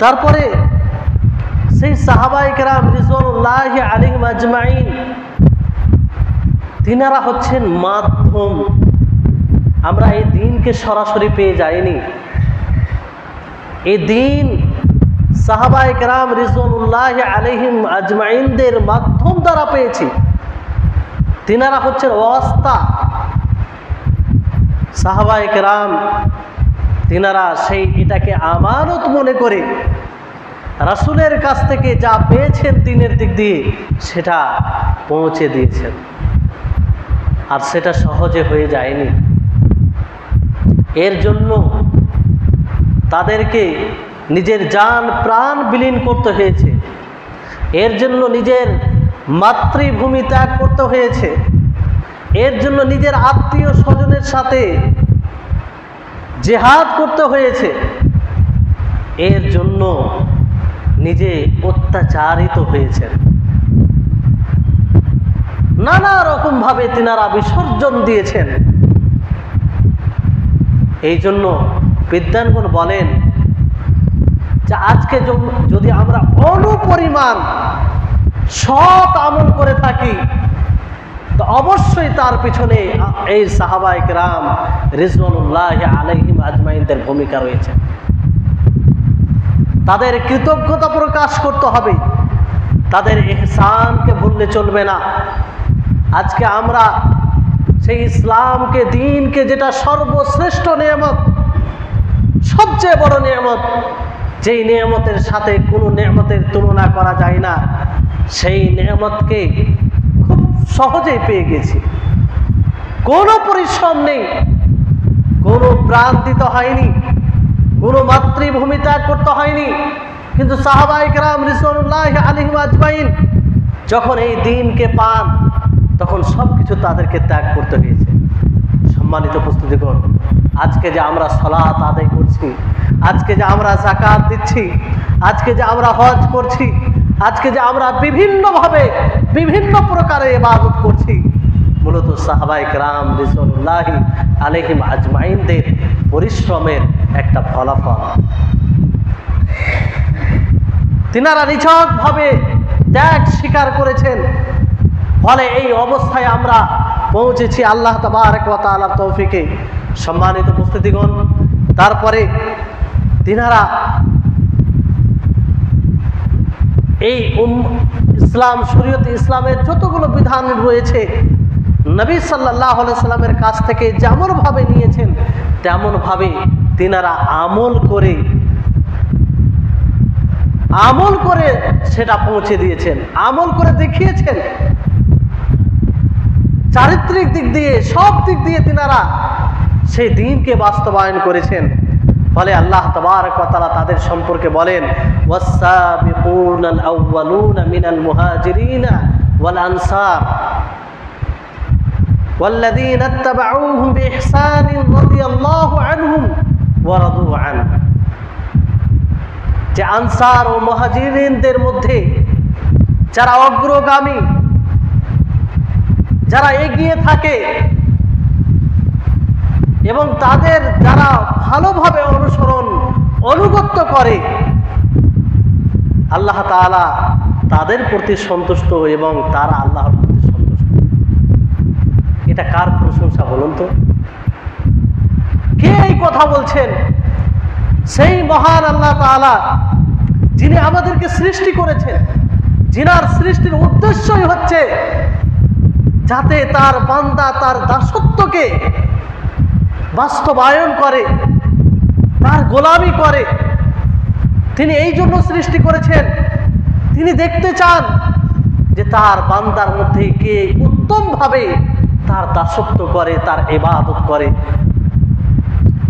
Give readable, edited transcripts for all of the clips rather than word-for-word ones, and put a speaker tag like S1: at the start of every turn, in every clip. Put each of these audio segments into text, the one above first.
S1: তারপরে সেই সাহাবায়ে কেরাম রিজওয়ানুল্লাহি আলাইহিম আজমাইন তিনারা হচ্ছেন মাধ্যম। আমরা এই দ্বীনকে সরাসরি পেয়ে যাইনি, এই দ্বীন সাহাবায়ে কেরাম রিজওয়ানুল্লাহি আলাইহিম আজমাইনদের মাধ্যম দ্বারা পেয়েছি। তিনারা হচ্ছেন ওয়াস্তা। সাহাবায়ে কেরাম তিনারা সেই এটাকে আমানত মনে করে রাসূলের কাছ থেকে যা পেয়েছেন দ্বীনের দিক দিয়ে সেটা পৌঁছে দিয়েছেন, আর সেটা সহজে হয়ে যায়নি। এর জন্য তাদেরকে নিজের জান প্রাণ বিলীন করতে হয়েছে, এর জন্য নিজের মাতৃভূমি ত্যাগ করতে হয়েছে, এর জন্য নিজের আত্মীয় স্বজনের সাথে জিহাদ করতে হয়েছে, এর জন্য নিজে অত্যাচারিত হয়েছেন। নানা রকম ভাবে তিনারা বিসর্জন দিয়েছেন। এই জন্য বিদ্বানগণ বলেন যে আজকে যদি আমরা অনুপরিমাণ সৎ আমল করে থাকি তো অবশ্যই তার পিছনে এই সাহাবায়ে কেরাম রিজওয়ানুল্লাহি আলাইহিম আজমাইনদের ভূমিকা রয়েছে। তাদের কৃতজ্ঞতা প্রকাশ করতে হবে, তাদের ইহসানকে ভুললে চলবে না। আজকে আমরা সেই ইসলামকে দ্বীনকে যেটা সর্বশ্রেষ্ঠ নিয়ামত, সবচেয়ে বড় নিয়ামত, যেই নিয়ামতের সাথে কোনো নিয়ামতের তুলনা করা যায় না, সেই নিয়ামতকে খুব সহজেই পেয়ে গেছি। কোনো পরিশ্রম নেই, কোনো প্রাণ দিতে হয়নি, কোনো মাতৃভূমি ত্যাগ করতে হয়নি। কিন্তু সাহাবায়ে কেরাম রিজওয়ানুল্লাহি আলাইহিম আজমাইন যখন এই দ্বীনকে পান তখন সবকিছু তাদেরকে ত্যাগ করতে হয়েছে। সম্মানিত উপস্থিতিগণ, আজকে যে আমরা সালাত আদায় করছি, আজকে যে আমরা যাকাত দিচ্ছি, আজকে যে আমরা হজ করছি, আজকে যে আমরা বিভিন্নভাবে বিভিন্ন প্রকারের ইবাদত করছি, মূলত সাহাবায়ে কেরাম রিজওয়ানুল্লাহি আলাইহিম আজমাইনদের পরিশ্রমের একটা ফলাফল। তিনারা নিছকভাবে ত্যাগ স্বীকার করেছেন, ফলে এই অবস্থায় আমরা পৌঁছেছি আল্লাহ তাবারক ওয়া তাআলার তৌফিকে। সম্মানিত উপস্থিতিগণ, তারপরে তিনারা এই ইসলাম শরীয়ত ইসলামের যতগুলো বিধান রয়েছে নবী সাল্লাল্লাহু আলাইহি সাল্লামের কাছ থেকে যেমনভাবে নিয়েছেন তেমনভাবে তিনারা আমল করে সেটা পৌঁছে দিয়েছেন, আমল করে দেখিয়েছেন। চারিত্রিক দিক দিয়ে সব দিক দিয়ে তিনারা সেই দ্বীনকে বাস্তবায়ন করেছেন। ফলে আল্লাহ তাবারক ওয়া তাআলা তাদের সম্পর্কে বলেন, ওয়াস-সাবিকুনাল আউওয়ালুনা মিনাল মুহাজিরিনা ওয়াল আনসার ওয়াল্লাযীনা ইত্তাবাউহুম বিইহসানিন রাদিয়াল্লাহু আনহুম ওয়া রাদু আন। যে আনসার ও মুহাজিরিনদের মধ্যে যারা অগ্রগামী, যারা এগিয়ে থাকে এবং তাদের যারা ভালোভাবে অনুগত্য করে, আল্লাহ তাআলা তাদের প্রতি সন্তুষ্ট এবং তারা আল্লাহর প্রতি সন্তুষ্ট। এটা কার প্রশংসা বলুন তো? কে এই কথা বলছেন? সেই মহান আল্লাহ তাআলা যিনি আমাদেরকে সৃষ্টি করেছেন, যিনার সৃষ্টির উদ্দেশ্যই হচ্ছে যাতে তার বান্দা তার দাসত্বকে বাস্তবায়ন করে, তার গোলামি করে। তিনি এই জন্য সৃষ্টি করেছেন, তিনি দেখতে চান যে তার বান্দার মধ্যে কে উত্তমভাবে তার দাসত্ব করে, তার ইবাদত করে।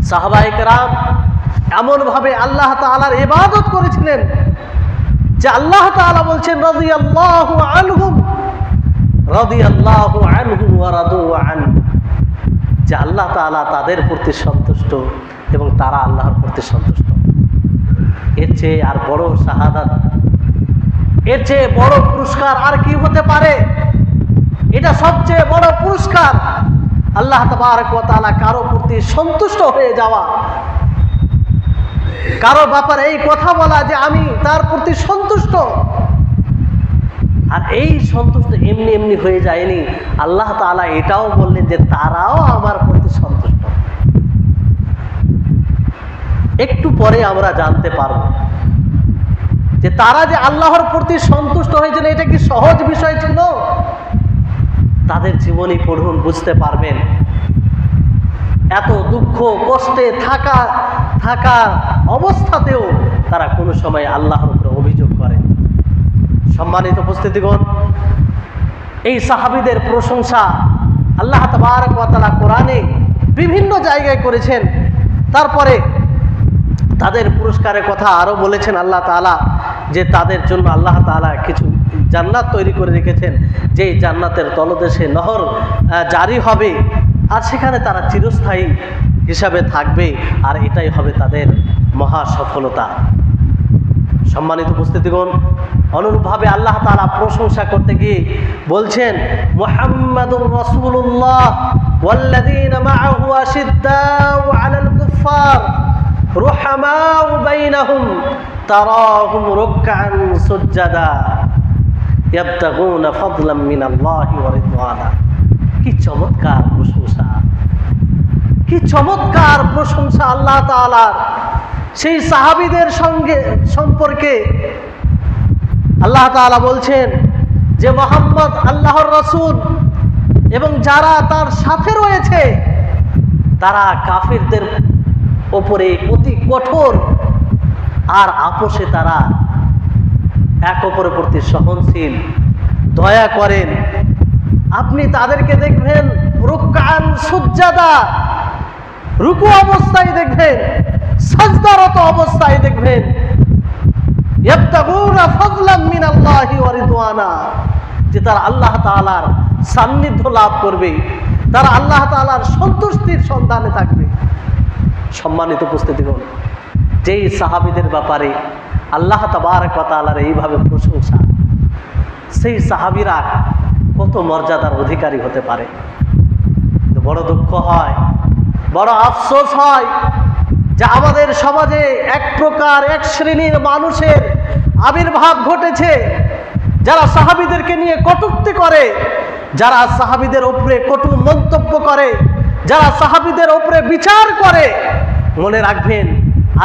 S1: সাহাবায়ে কেরাম এমনভাবে আল্লাহ তাআলার ইবাদত করেছিলেন যে আল্লাহ তাআলা বলছেন রাদিয়াল্লাহু আনহুম ওয়া রাদু আন, যে আল্লাহ তাআলা তাদের প্রতি সন্তুষ্ট এবং তারা আল্লাহর প্রতি সন্তুষ্ট। এর চেয়ে আর বড় শাহাদাত, এর চেয়ে বড় পুরস্কার আর কি হতে পারে? এটা সবচেয়ে বড় পুরস্কার, আল্লাহ তাবারক ওয়া তাআলা কারো প্রতি সন্তুষ্ট হয়ে যাওয়া। কারো ব্যাপারে এই কথা বলা যে আমি তার প্রতি সন্তুষ্ট, আর এই সন্তুষ্ট এমনি এমনি হয়ে যায়নি। আল্লাহ তাআলা এটাও বললেন যে তারাও আমার প্রতি সন্তুষ্ট। একটু পরে আমরা জানতে পারবো যে তারা যে আল্লাহর প্রতি সন্তুষ্ট হয়েছিল এটা কি সহজ বিষয় ছিল? তাদের জীবনী পড়ুন, বুঝতে পারবেন। এত দুঃখ কষ্টে থাকা অবস্থাতেও তারা কোনো সময় আল্লাহর উপরে অভিযোগ করে। সম্মানিত উপস্থিতিগণ, এই সাহাবীদের প্রশংসা আল্লাহ তাবারক ওয়া তাআলা কোরআনে বিভিন্ন জায়গায় করেছেন। তারপরে তাদের পুরস্কারের কথা আরো বলেছেন আল্লাহ তাআলা, যে তাদের জন্য আল্লাহ তাআলা কিছু জান্নাত তৈরি করে রেখেছেন, যে জান্নাতের তলদেশে নহর জারি হবে, আর সেখানে তারা চিরস্থায়ী হিসাবে থাকবে, আর এটাই হবে তাদের মহা সফলতা। সম্মানিত উপস্থিতিগণ, অনুরূপভাবে আল্লাহ তাআলা প্রশংসা করতে গিয়ে বলছেন মুহাম্মাদুর রাসূলুল্লাহ ওয়াল্লাযীনা মাআহু আশিদ্দাউ আলাল কুফফার রুহামাউ বাইনাহুম তারাহুম রুকআন সুজদা ইয়াবতাগুনা ফাদলাম মিনাল্লাহি ওয়া রিদওয়ানা। কি চমৎকার প্রশংসা, কি চমৎকার প্রশংসা আল্লাহ তাআলার। সেই সাহাবীদের সম্পর্কে আল্লাহ তাআলা বলছেন যে মুহাম্মদ আল্লাহর রাসূল এবং যারা তার সাথে রয়েছে তারা কাফিরদের উপরে অতি কঠোর, আর আপোষে তারা এক অপরের প্রতি সহনশীল, দয়া করেন। আপনি তাদেরকে দেখবেন রুকআন সুজদা, রুকু অবস্থায় দেখবেন, সাজদারত অবস্থায় দেখবেন, ইয়াবতাগুনা ফাদলাম মিনাল্লাহি ওয়া রিদওয়ানা, যে তারা আল্লাহ তাআলার সান্নিধ্য লাভ করবে, তারা আল্লাহ তাআলার সন্তুষ্টির সন্ধানে থাকবে। সম্মানিত উপস্থিতিগণ, যেই সাহাবীদের ব্যাপারে আল্লাহ তাবারক ওয়া তাআলার এইভাবে প্রশংসা, সেই সাহাবীরা কত মর্যাদার অধিকারী হতে পারে। বড় দুঃখ হয়, বড় আফসোস হয় যে আমাদের সমাজে এক প্রকার এক শ্রেণীর মানুষের আবির্ভাব ঘটেছে, যারা সাহাবীদেরকে নিয়ে কটূক্তি করে, যারা সাহাবীদের উপরে কটু মন্তব্য করে, যারা সাহাবীদের উপরে বিচার করে। মনে রাখবেন,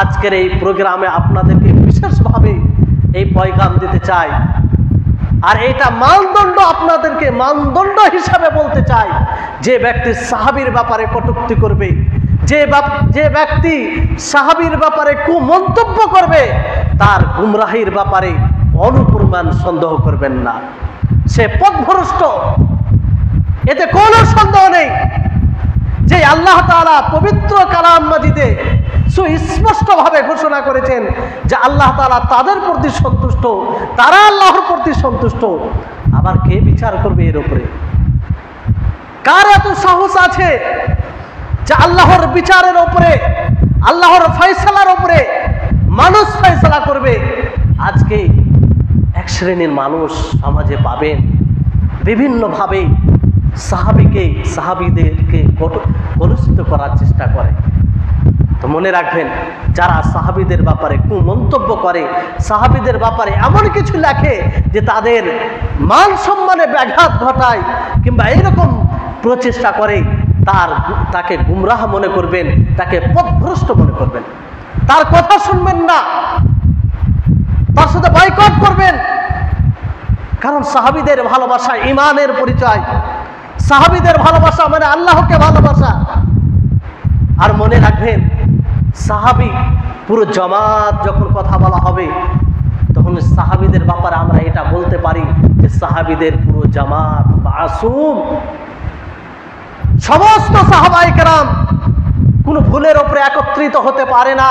S1: আজকের এই প্রোগ্রামে আপনাদেরকে বিশেষভাবে এই পয়গাম দিতে চাই, আর এটা মানদণ্ড, আপনাদেরকে মানদণ্ড হিসাবে বলতে চাই। যে ব্যক্তি সাহাবীর ব্যাপারে কটূক্তি করবে, যে ব্যক্তি সাহাবীর ব্যাপারে কুমন্তব্য করবে, তার গুমরাহির ব্যাপারে অনুপরিমাণ সন্দেহ করবেন না, সে পথভ্রষ্ট, এতে কোনো সন্দেহ নেই। যে আল্লাহ তাআলা পবিত্র কালাম মাজিদে সুস্পষ্টভাবে ঘোষণা করেছেন যে আল্লাহ তাআলা তাদের প্রতি সন্তুষ্ট, তারা আল্লাহর প্রতি সন্তুষ্ট। আবার কে বিচার করবে এর উপরে? কার এত সাহস আছে যে আল্লাহর বিচারের উপরে, আল্লাহর ফয়সালার উপরে মানুষ ফয়সালা করবে? আজকে এক শ্রেণীর মানুষ সমাজে পাবেন বিভিন্নভাবে সাহাবীদেরকে কলুষিত করার চেষ্টা করে। তো মনে রাখবেন, যারা সাহাবীদের ব্যাপারে কুমন্তব্য করে, সাহাবীদের ব্যাপারে এমন কিছু লেখে যে তাদের মান সম্মানে ব্যাঘাত ঘটায় কিংবা এইরকম প্রচেষ্টা করে, তাকে গুমরাহ মনে করবেন, তাকে পথভ্রষ্ট মনে করবেন, তার কথা শুনবেন না, তার সাথে বয়কট করবেন। কারণ সাহাবীদের ভালোবাসা ঈমানের পরিচয়, সাহাবীদের ভালোবাসা মানে আল্লাহকে ভালোবাসা। আর মনে রাখবেন, সাহাবী পুরো জামাত যখন কথা বলা হবে, তখন সাহাবীদের ব্যাপারে আমরা এটা বলতে পারি যে সাহাবীদের পুরো জামাত মাসুম। সমস্ত সাহাবায়ে কেরাম কোনো ভুলের উপরে একত্রিত হতে পারে না,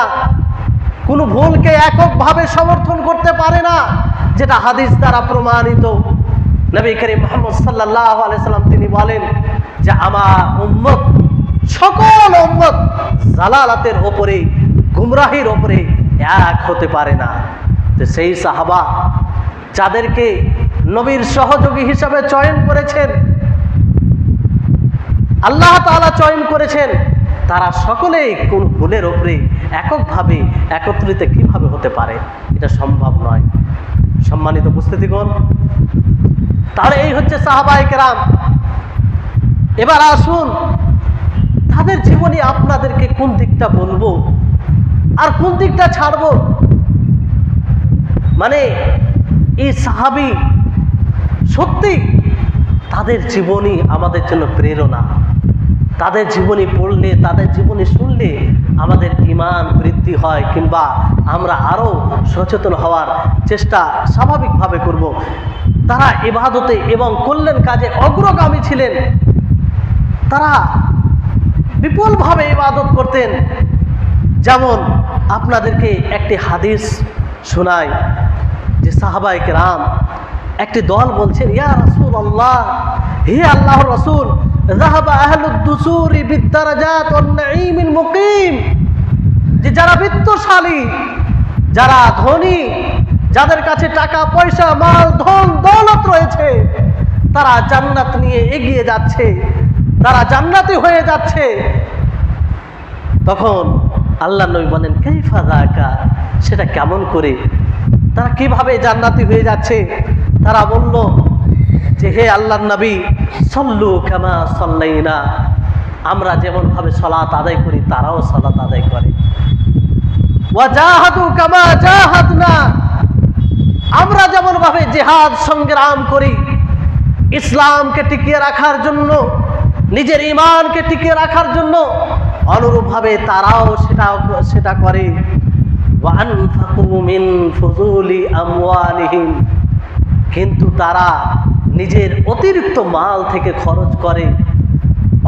S1: কোনো ভুলকে এককভাবে সমর্থন করতে পারে না, যেটা হাদিস দ্বারা প্রমাণিত। নবী করিম মুহাম্মদ সাল্লাল্লাহু আলাইহি সাল্লাম তিনি বলেন যে আমার উম্মত, সকল উম্মত জালালাতের উপরে, গুমরাহির উপরে এক হতে পারে না। তো সেই সাহাবা যাদেরকে নবীর সহযোগী হিসাবে চয়ন করেছেন, আল্লাহ তাআলা চয়ন করেছেন, তারা সকলেই কোন ভুলের উপরে এককভাবে একত্রিত কিভাবে হতে পারে? এটা সম্ভব নয়। সম্মানিত উপস্থিতিগণ, তাহলে এই হচ্ছে সাহাবায়ে কেরাম। এবার আসুন তাদের জীবনে আপনাদেরকে কোন দিকটা বলবো আর কোন দিকটা ছাড়বো। মানে এই সাহাবী সত্যি তাদের জীবনী আমাদের জন্য প্রেরণা। তাদের জীবনী পড়লে, তাদের জীবনী শুনলে আমাদের ঈমান বৃদ্ধি হয়, কিংবা আমরা আরো সচেতন হওয়ার চেষ্টা স্বাভাবিকভাবে করব। তারা ইবাদতে এবং কল্যাণ কাজে অগ্রগামী ছিলেন। তারা বিপুলভাবে ইবাদত করতেন। যেমন আপনাদেরকে একটি হাদিস শোনাই যে সাহাবায়ে কেরাম একটি দল বলছেন, ইয়া রাসূলুল্লাহ, হে আল্লাহর রাসূল, যাহাবা আহলুদ দুসুরি বিদ্দারাজাত ওয়ান নাঈমিল মুকিম, যে যারা বিত্তশালী, যারা ধনী, যাদের কাছে টাকা পয়সা, মাল, ধন দৌলত রয়েছে, তারা জান্নাত নিয়ে এগিয়ে যাচ্ছে, তারা জান্নাতি হয়ে যাচ্ছে। তখন আল্লাহর নবী বলেন, কাইফা যাকা, সেটা কেমন করে, তারা কিভাবে জান্নাতি হয়ে যাচ্ছে? তারা বলল যে, হে আল্লাহর নবী, সল্লু কামা সাল্লাইনা, আমরা যেমন ভাবে সালাত আদায় করি তারাও সালাত আদায় করে। ওয়া জাহাদু কামা জাহাদনা, আমরা যেমন ভাবে জিহাদ সংগ্রাম করি ইসলামকে টিকিয়ে রাখার জন্য, নিজের ঈমানকে টিকিয়ে রাখার জন্য, অনুরূপভাবে তারাও সেটা করে। ওয়া আনফাকু মিন ফুজুলি আমওয়ালিহিম, কিন্তু তারা নিজের অতিরিক্ত মাল থেকে খরচ করে,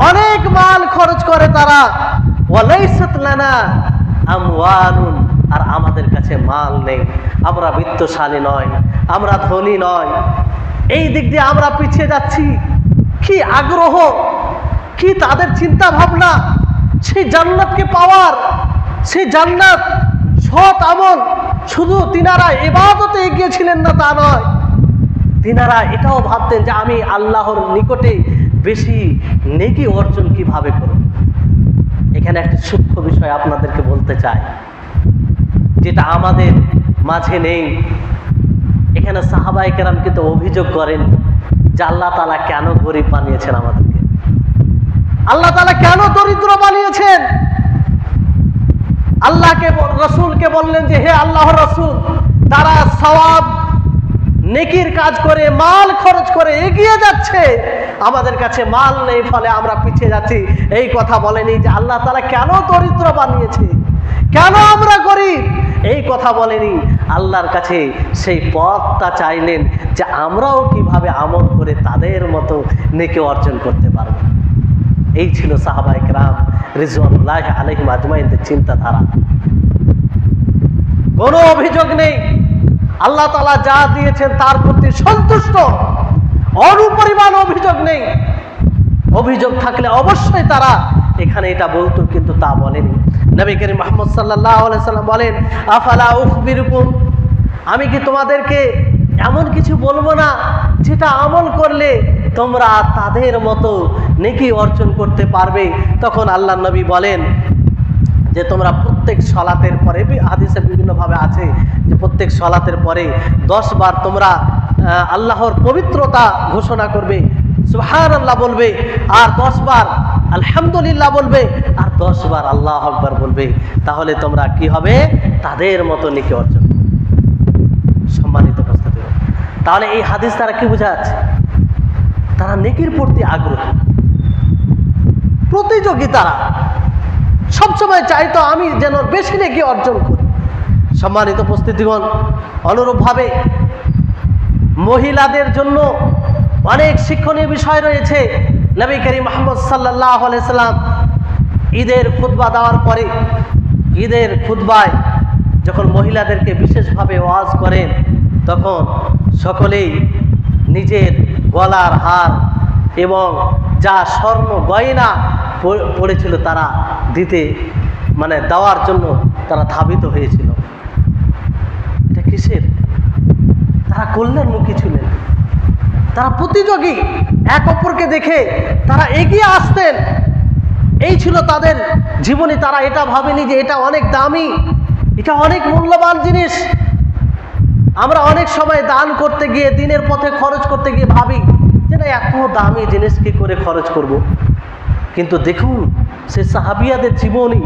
S1: অনেক মাল খরচ করে তারা। ওয়ালাইসাত লানা আমওয়ালুন, আর আমাদের কাছে মাল নেই, আমরা বিত্তশালী নয়, আমরা ধনী নয়, এই দিক দিয়ে আমরা পিছিয়ে যাচ্ছি। কি আগ্রহ, কি তাদের চিন্তা ভাবনা সেই জান্নাতকে পাওয়ার, সেই জান্নাত সৎ আমল। শুধু তিনারা ইবাদতে এগিয়েছিলেন না তা নয়, তিনারা এটাও ভাবতেন যে আমি আল্লাহর নিকটে বেশি নেকি অর্জন কিভাবে করব। এখানে একটা সূক্ষ্ম বিষয় আপনাদেরকে বলতে চাই, যেটা আমাদের মাঝে নেই। এখানে সাহাবায়ে কেরাম কিন্তু অভিযোগ করেন যে আল্লাহ তাআলা কেন গরিব বানিয়েছেন আমাদেরকে, আল্লাহ তাআলা কেন দরিদ্র বানিয়েছেন। আল্লাহকে, রাসূলকে বললেন যে হে আল্লাহর রাসূল, তারা সওয়াব নেকির কাজ করে, মাল খরচ করে এগিয়ে যাচ্ছে, আমাদের কাছে মাল নেই, ফলে আমরা পিছিয়ে যাচ্ছি। এই কথা বলেনি যে আল্লাহ তাআলা কেন দরিদ্র বানিয়েছে, কেন আমরা গরিব, এই কথা বলেনি। আল্লাহর কাছে সেই পথটা চাইলেন যে আমরাও কিভাবে আমল করে তাদের মতো নেকি অর্জন করতে পারবো। এই ছিল সাহাবায়ে কেরাম রিজওয়ানুল্লাহি আলাইহিম আজমাইনদের চিন্তাধারা। কোনো অভিযোগ নেই, আল্লাহ তাআলা যা দিয়েছেন তার প্রতি সন্তুষ্ট, অনুপরিমাণ অভিযোগ নেই। অভিযোগ থাকলে অবশ্যই তারা এখানে এটা বলতো, কিন্তু তা বলেনি। নবী করিম মুহাম্মদ সাল্লাল্লাহু আলাইহি সাল্লাম বলেন, আফালা উখবিরুকুম, আমি কি তোমাদেরকে এমন কিছু বলবো না যেটা আমল করলে তোমরা তাদের মতো নেকি অর্জন করতে পারবে? তখন আল্লাহর নবী বলেন যে তোমরা প্রত্যেক সালাতের পরে, হাদিসে বিভিন্নভাবে আছে যে প্রত্যেক সালাতের পরে 10 বার তোমরা আল্লাহর পবিত্রতা ঘোষণা করবে, সুবহানাল্লাহ বলবে, আর 10 বার আলহামদুলিল্লাহ বলবে, আর 10 বার আল্লাহু আকবার বলবে। তাহলে তোমরা কি হবে? তাদের মতো নেকি অর্জন। সম্মানিত উপস্থিতি, তাহলে এই হাদিস তারা কি বোঝাচ্ছে? তারা নেকির প্রতি আগ্রহী, প্রতিযোগী। তারা সবসময় চাইতো আমি যেন বেশি নেকি অর্জন করি। সম্মানিত উপস্থিতিগণ, অনুরূপভাবে মহিলাদের জন্য অনেক শিক্ষণীয় বিষয় রয়েছে। নবী করিম মুহাম্মদ সাল্লাল্লাহু আলাইহি সাল্লাম ঈদের খুতবা দেওয়ার পরে, ঈদের খুতবায় যখন মহিলাদেরকে বিশেষভাবে ওয়াজ করেন, তখন সকলেই নিজের গলার হার এবং যা স্বর্ণ গয়না পড়েছিল তারা দিতে, মানে দেওয়ার জন্য তারা ধাবিত হয়েছিল। এটা কিসের? তারা কল্যাণমুখী ছিলেন, তারা প্রতিযোগী, এক অপরকে দেখে তারা এগিয়ে আসতেন। এই ছিল তাদের জীবনে। তারা এটা ভাবেনি যে এটা অনেক দামি, এটা অনেক মূল্যবান জিনিস। আমরা অনেক সময় দান করতে গিয়ে, দিনের পথে খরচ করতে গিয়ে ভাবি যে না, এত দামি জিনিস কি করে খরচ করব। কিন্তু দেখুন সে সাহাবিয়াদের জীবনী,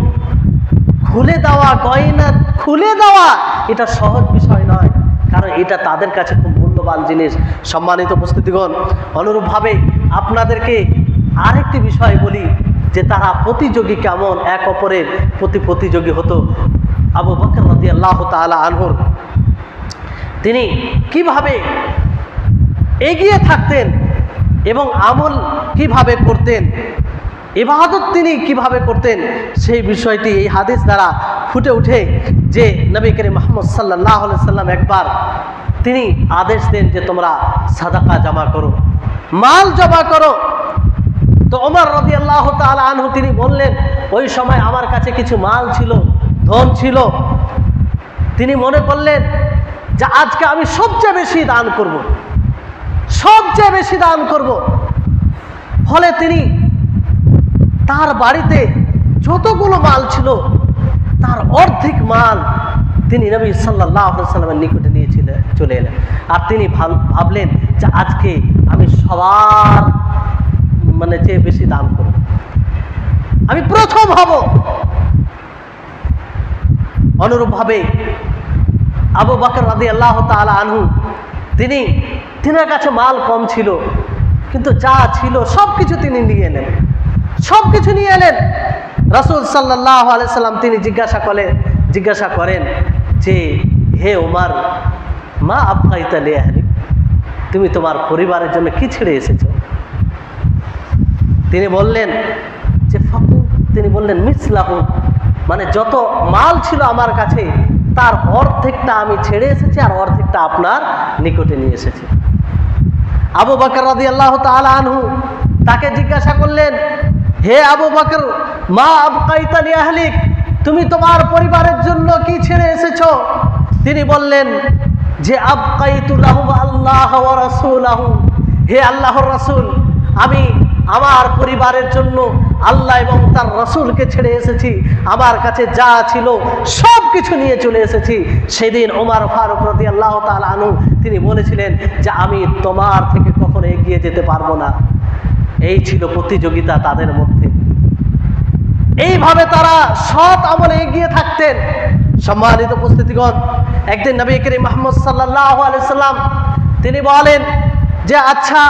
S1: খুলে দেওয়া গয়না খুলে দেওয়া এটা সহজ বিষয় নয়, কারণ এটা তাদের কাছে খুব মূল্যবান জিনিস। সম্মানিত উপস্থিতিগণ, অনুরূপভাবে আপনাদেরকে আরেকটি বিষয় বলি যে তারা প্রতিযোগী কেমন, এক অপরের প্রতি প্রতিযোগী হতো। আবু বকর রাদিয়াল্লাহু তাআলা আনহুর তিনি কিভাবে এগিয়ে থাকতেন এবং আমল কিভাবে করতেন, ইবাদত তিনি কিভাবে করতেন, সেই বিষয়টি এই হাদিস দ্বারা ফুটে ওঠে। যে নবী করিম মুহাম্মদ সাল্লাল্লাহু আলাইহি সাল্লাম একবার তিনি আদেশ দেন যে তোমরা সাদাকা জমা করো, মাল জমা করো। তো ওমর রাদিয়াল্লাহু তাআলা আনহু তিনি বললেন, ওই সময় আমার কাছে কিছু মাল ছিল, ধন ছিল। তিনি মনে করলেন যে আজকে আমি সবচেয়ে বেশি দান করব, সবচেয়ে বেশি দান করব। ফলে তিনি তার বাড়িতে যতগুলো মাল ছিল তার অর্ধেক মাল তিনি নবী সাল্লাল্লাহু আলাইহি সাল্লামের নিকটে নিয়ে চলে এলেন। আর তিনি ভাবলেন যে আজকে আমি সবার চেয়ে বেশি দান করব, আমি প্রথম হব। অনুরূপভাবে আবু বকর রাদিয়াল্লাহু তাআলা আনহু তিনার কাছে মাল কম ছিল, কিন্তু যা ছিল সবকিছু তিনি নিয়ে এলেন, সবকিছু নিয়ে এলেন। রাসূল সাল্লাল্লাহু আলাইহি সাল্লাম তিনি জিজ্ঞাসা করেন যে হে ওমর, মা আবকাইতা লি আহলিক, তুমি তোমার পরিবারের জন্য কি ছেড়ে এসেছো? তিনি বললেন যে তিনি বললেন মিসলাহু, যত মাল ছিল আমার কাছে তার অর্ধেকটা আমি ছেড়ে এসেছি আর অর্ধেকটা আপনার নিকটে নিয়ে এসেছি। আবু বকর রাদিয়াল্লাহু তাআলা আনহু তাকে জিজ্ঞাসা করলেন, হে আবু বকর, মা আবকাইতা লি আহলিক, তুমি তোমার পরিবারের জন্য কি ছেড়ে এসেছো? তিনি বললেন যে আবকাইতু লাহু আল্লাহ ওয়া রাসূলাহু, হে আল্লাহর রাসূল, আমি আমার পরিবারের জন্য আল্লাহ এবং তার রাসূলকে ছেড়ে এসেছি। আমার কাছে যা ছিল সব কিছু নিয়ে চলে এসেছি। সেদিন ওমর ফারুক রাদিয়াল্লাহু তাআলা আনহু তিনি বলেছিলেন যে আমি তোমার থেকে কখনো এগিয়ে যেতে পারবো না। এই ছিল প্রতিযোগিতা তাদের মধ্যে। এইভাবে তারা সৎ আমলে এগিয়ে থাকতেন। সম্মানিত উপস্থিতিগণ, একদিন নবী করিম মুহাম্মদ সাল্লাল্লাহু আলাইহি সাল্লাম তিনি বলেন যে আচ্ছা,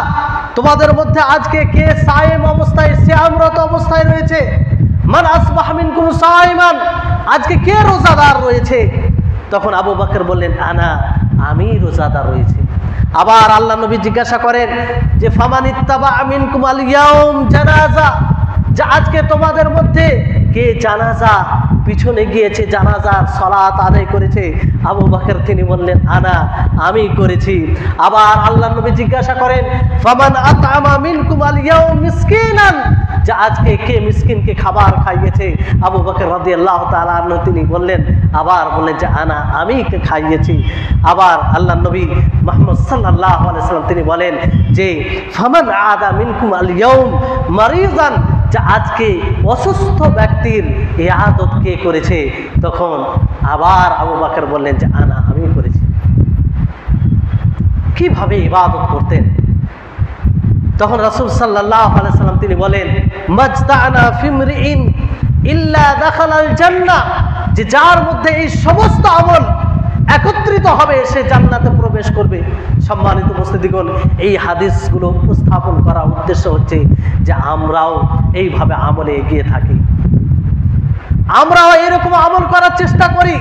S1: তোমাদের মধ্যে আজকে কে সায়েম অবস্থায়, সিয়ামরত অবস্থায় রয়েছে? মান আসবাহা মিনকুম সাইমান, আজকে কে রোজাদার রয়েছে? তখন আবু বকর বললেন আমি রোজাদার রয়েছি। আবার আল্লাহ নবী জিজ্ঞাসা করেন যে ফামানিত্তাবা মিনকুম আল ইয়াউম জানাজা, যে আজকে তোমাদের মধ্যে কে জানাজা পিছনে গিয়েছে, জানাজার সালাত আদায় করেছে? আবু বকর তিনি বললেন আমি করেছি। আবার আল্লাহ নবী জিজ্ঞাসা করেন ফামান আতআমা মিনকুম আল ইয়াউম মিসকিনান, যে আজকে কে মিসকিনকে খাবার খাইয়েছে? আবু বকর রাদিয়াল্লাহু তাআলা আনহু তিনি বললেন যে আমি খাইয়েছি। আবার আল্লাহ নবী মুহাম্মদ সাল্লাল্লাহু আলাইহি সাল্লাম তিনি বলেন যে ফামান আদা মিনকুম আল ইয়াউম মারিজান, যে আজকে অসুস্থ ব্যক্তির ইআদত কে করেছে? তখন আবার আবু বকর বললেন যে আমি করেছি। কিভাবে ইবাদত করতেন? তখন রাসূল সাল্লাল্লাহু আলাইহি সাল্লাম তিনি বলেন মাজতানা ফিমরিইন ইল্লা দাখালাল জান্নাহ, যে যার মধ্যে এই সমস্ত আমল একত্রিত হবে সে জান্নাতে প্রবেশ করবে। সম্মানিত উপস্থিতিগণ, এই হাদিসগুলো উপস্থাপন করার উদ্দেশ্য হচ্ছে যে আমরাও এইভাবে আমলে এগিয়ে থাকি, আমরাও এরকম আমল করার চেষ্টা করি।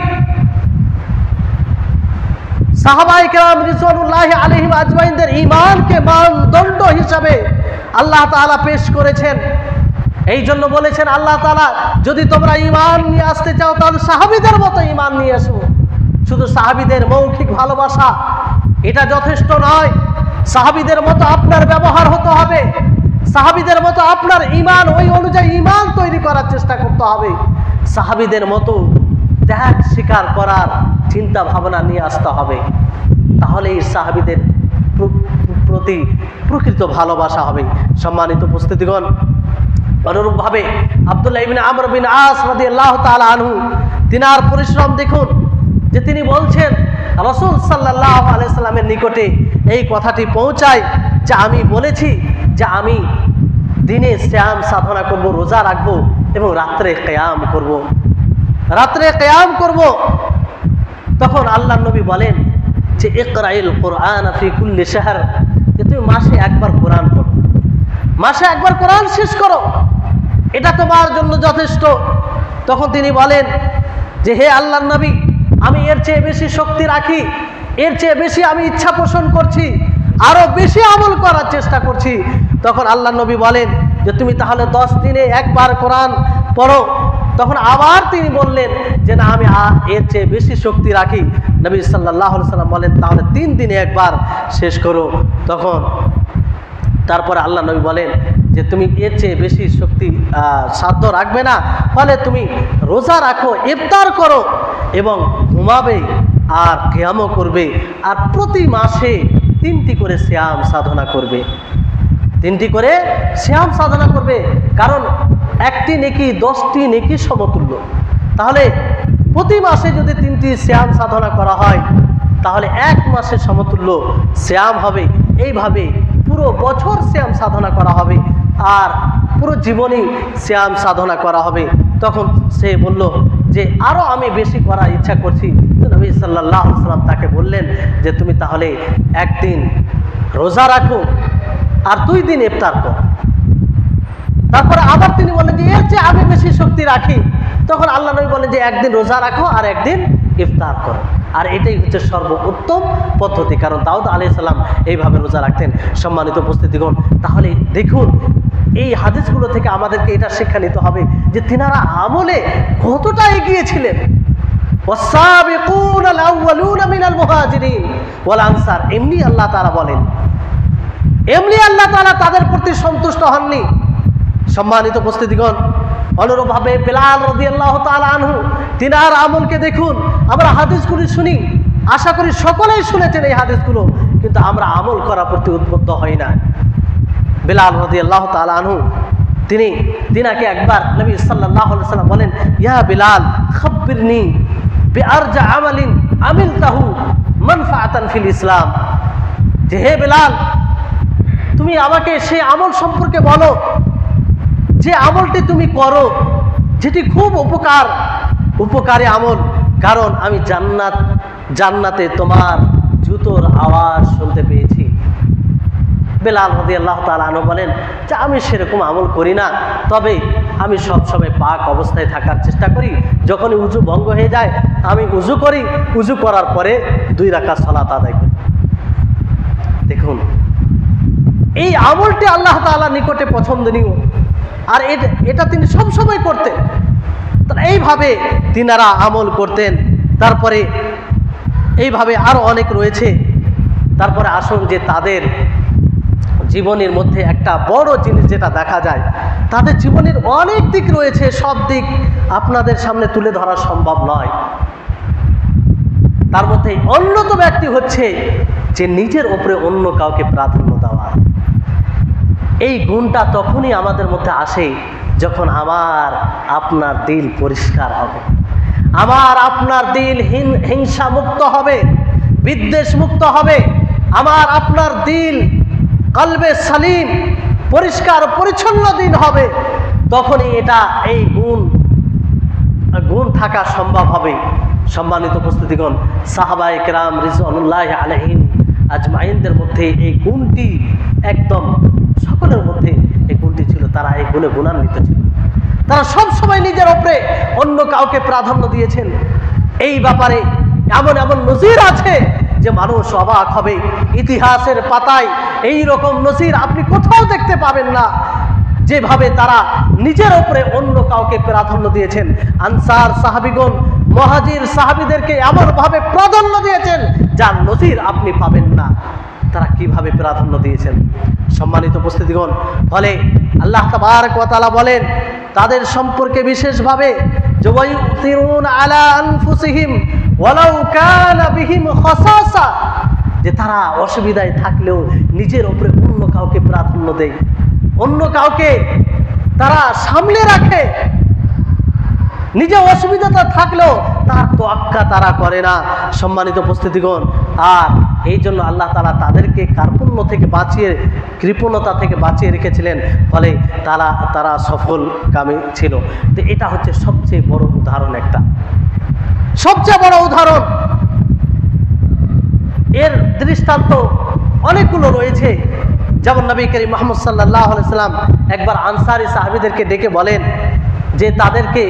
S1: সাহাবায়ে কেরাম রিজওয়ানুল্লাহি আলাইহিম আজমাইনদের ঈমানকে মানদণ্ড হিসাবে আল্লাহ তাআলা পেশ করেছেন। এই জন্য বলেছেন আল্লাহ তাআলা, যদি তোমরা ঈমান নিয়ে আসতে চাও তাহলে সাহাবীদের মতো ঈমান নিয়ে এসো। শুধু সাহাবীদের মৌখিক ভালোবাসা এটা যথেষ্ট নয়, সাহাবীদের মতো আপনার ব্যবহার হতে হবে, সাহাবীদের মতো আপনার ঈমান ওই অনুযায়ী ঈমান তৈরি করার চেষ্টা করতে হবে, সাহাবীদের মতো ত্যাগ স্বীকার করার চিন্তা ভাবনা নিয়ে আসতে হবে। তাহলে এই সাহাবীদের প্রতি প্রকৃত ভালোবাসা হবে। সম্মানিত উপস্থিতিগণ, অনুরূপভাবে আব্দুল্লাহ ইবনে আমর বিন আস রাদিয়াল্লাহু তাআলা আনহু তিনার পরিশ্রম দেখুন, যে তিনি বলছেন রাসূল সাল্লাল্লাহু আলাইহি সাল্লামের নিকটে এই কথাটি পৌঁছায় যে আমি বলেছি যে আমি দিনে সিয়াম সাধনা করব, রোজা রাখবো এবং রাত্রে কিয়াম করব, রাত্রে কিয়াম করব। তখন আল্লাহর নবী বলেন যে ইকরাইল কুরআন ফি কুল্লি শাহর, যে তুমি মাসে একবার কোরআন পড়ো, মাসে একবার কোরআন শেষ করো, এটা তোমার জন্য যথেষ্ট। তখন তিনি বলেন যে হে আল্লাহর নবী, আমি এর চেয়ে বেশি শক্তি রাখি, এর চেয়ে বেশি আমি ইচ্ছা পোষণ করছি, আরো বেশি আমল করার চেষ্টা করছি। তখন আল্লাহর নবী বলেন যে তুমি তাহলে 10 দিনে একবার কোরআন পড়ো। তখন আবার তিনি বললেন যে না, আমি এর চেয়ে বেশি শক্তি রাখি। নবী সাল্লাল্লাহু আলাইহি সাল্লাম বলেন তাহলে 3 দিনে একবার শেষ করো। তখন তারপরে আল্লাহ নবী বলেন যে তুমি এর চেয়ে বেশি শক্তি সাধ্য রাখবে না, ফলে তুমি রোজা রাখো, ইফতার করো এবং ঘুমাবে আর কিয়ামও করবে, আর প্রতি মাসে 3টি করে সিয়াম সাধনা করবে, 3টি করে সিয়াম সাধনা করবে। কারণ একটি নেকি 10টি নেকি সমতুল্য। তাহলে প্রতি মাসে যদি 3টি সিয়াম সাধনা করা হয় তাহলে 1 মাসের সমতুল্য সিয়াম হবে। এইভাবে পুরো বছর সিয়াম সাধনা করা হবে আর পুরো জীবনই সিয়াম সাধনা করা হবে। তখন সে বলল যে আরো আমি বেশি করার ইচ্ছা করছি। নবী সাল্লাল্লাহু আলাইহি সাল্লাম তাকে বললেন যে তুমি তাহলে 1 দিন রোজা রাখো আর 2 দিন ইফতার করো। তারপরে আবার তিনি বলেন যে এর চেয়ে আমি বেশি শক্তি রাখি। তখন আল্লাহ নবী বলেন যে 1 দিন রোজা রাখো আর 1 দিন ইফতার করো। আর এটাই হচ্ছে সর্বোত্তম পদ্ধতি, কারণ দাউদ আলাইহিস সালাম এইভাবে রোজা রাখতেন। সম্মানিত উপস্থিতিগণ, তাহলে দেখুন এই হাদিসগুলো থেকে আমাদেরকে এটা শিক্ষা নিতে হবে যে তিনারা আমলে কতটা এগিয়ে ছিলেন। ওয়াস-সাবিকুনাল আউয়ালুনা মিনাল মুহাজিরিন ওয়াল আনসার, এমনি আল্লাহ তাআলা বলেন, এমনি আল্লাহ তাআলা তাদের প্রতি সন্তুষ্ট হননি। সম্মানিত উপস্থিতিগণ, অনুরূপভাবে বেলাল রাদিয়াল্লাহু তাআলা আনহু তিনার আমলকে দেখুন। আমরা হাদিসগুলি শুনি, আশা করি সকলেই শুনেছেন এই হাদিসগুলো, কিন্তু আমরা আমল করার প্রতি উদ্বুদ্ধ হই না। বেলাল রাদিয়াল্লাহু তাআলা আনহু তিনাকে একবার নবী সাল্লাল্লাহু আলাইহি সাল্লাম বলেন, ইয়া বেলাল খাব্বিরনি বিআরজা আমালিন আমিলতাহু মানফাআতান ফিল ইসলাম, যে হে বেলাল তুমি আমাকে সেই আমল সম্পর্কে বলো যে আমলটি তুমি করো যেটি খুব উপকারী আমল, কারণ আমি জান্নাতে তোমার জুতোর আওয়াজ শুনতে পেয়েছি। বেলাল রাদিয়াল্লাহু তাআলা আনহু বলেন যে আমি সেরকম আমল করি না, তবে আমি সবসময় পাক অবস্থায় থাকার চেষ্টা করি। যখনই উযু ভঙ্গ হয়ে যায় আমি উযু করি, উযু করার পরে 2 রাকাত সালাত আদায় করি। দেখুন এই আমলটি আল্লাহ তাআলার নিকটে পছন্দনীয়, আর এটা তিনি সবসময় করতেন। এইভাবে তিনারা আমল করতেন। তারপরে এইভাবে আরো অনেক রয়েছে। তারপরে আসুন যে তাদের জীবনের মধ্যে একটা বড় জিনিস যেটা দেখা যায়, তাদের জীবনের অনেক দিক রয়েছে, সব দিক আপনাদের সামনে তুলে ধরা সম্ভব নয়। তার মধ্যে অন্যতম একটি হচ্ছে যে নিজের উপরে অন্য কাউকে প্রাধান্য দেওয়া। এই গুণটা তখনই আমাদের মধ্যে আসে যখন আমার আপনার দিল পরিষ্কার হবে, আমার আপনার দিল হিংসা মুক্ত হবে, বিদ্বেষ মুক্ত হবে, আমার আপনার দিল কলবে সালিম পরিষ্কার পরিচ্ছন্ন দিন হবে। তখনই এই গুণ থাকা সম্ভব হবে। সম্মানিত উপস্থিতিগণ, সাহাবায়ে কেরাম রিজওয়ানুল্লাহি আলাইহিম আজমাইনদের মধ্যে এই গুণটি একদম সকলের মধ্যে এই গুণটি ছিল। তারা এই গুণে গুণান্বিত ছিল। তারা সব সময় নিজের উপরে অন্য কাউকে প্রাধান্য দিয়েছেন। এই ব্যাপারে এমন নজির আছে যে মানুষ অবাক হবে। ইতিহাসের পাতায় এই রকম নজির আপনি কোথাও দেখতে পাবেন না, যেভাবে তারা নিজের উপরে অন্য কাউকে প্রাধান্য দিয়েছেন। আনসার সাহাবীগণ মুহাজির সাহাবীদেরকে এমনভাবে প্রাধান্য দিয়েছেন যার নজির আপনি পাবেন না। তারা কিভাবে প্রাধান্য দিয়েছেন সম্মানিত উপস্থিতিগণ। ফলে আল্লাহ তাবারক ওয়া তাআলা বলেন তাদের সম্পর্কে বিশেষভাবে, যুবাইতিরুনা আলা আনফুসিহিম ওয়ালাউ কানা বিহিম খাসাসা, যে তারা অসুবিধায় থাকলেও নিজের উপরে অন্য কাউকে প্রাধান্য দেয়, অন্য কাউকে তারা সামলে রাখে, নিজে অসুবিধাটা থাকলেও তার তোয়াক্কা তারা করে না। সম্মানিত উপস্থিতিগণ, আর এই জন্য আল্লাহ তাআলা তাদেরকে কার্পণ্য থেকে বাঁচিয়ে, কৃপণতা থেকে বাঁচিয়ে রেখেছিলেন, ফলে তারা সফলকামী ছিল। তো এটা হচ্ছে সবচেয়ে বড় উদাহরণ, একটা সবচেয়ে বড় উদাহরণ। এর দৃষ্টান্ত অনেকগুলো রয়েছে। যেমন নবী করিম মুহাম্মদ সাল্লাল্লাহু আলাইহি সাল্লাম একবার আনসারী সাহাবীদেরকে ডেকে বলেন যে তাদেরকে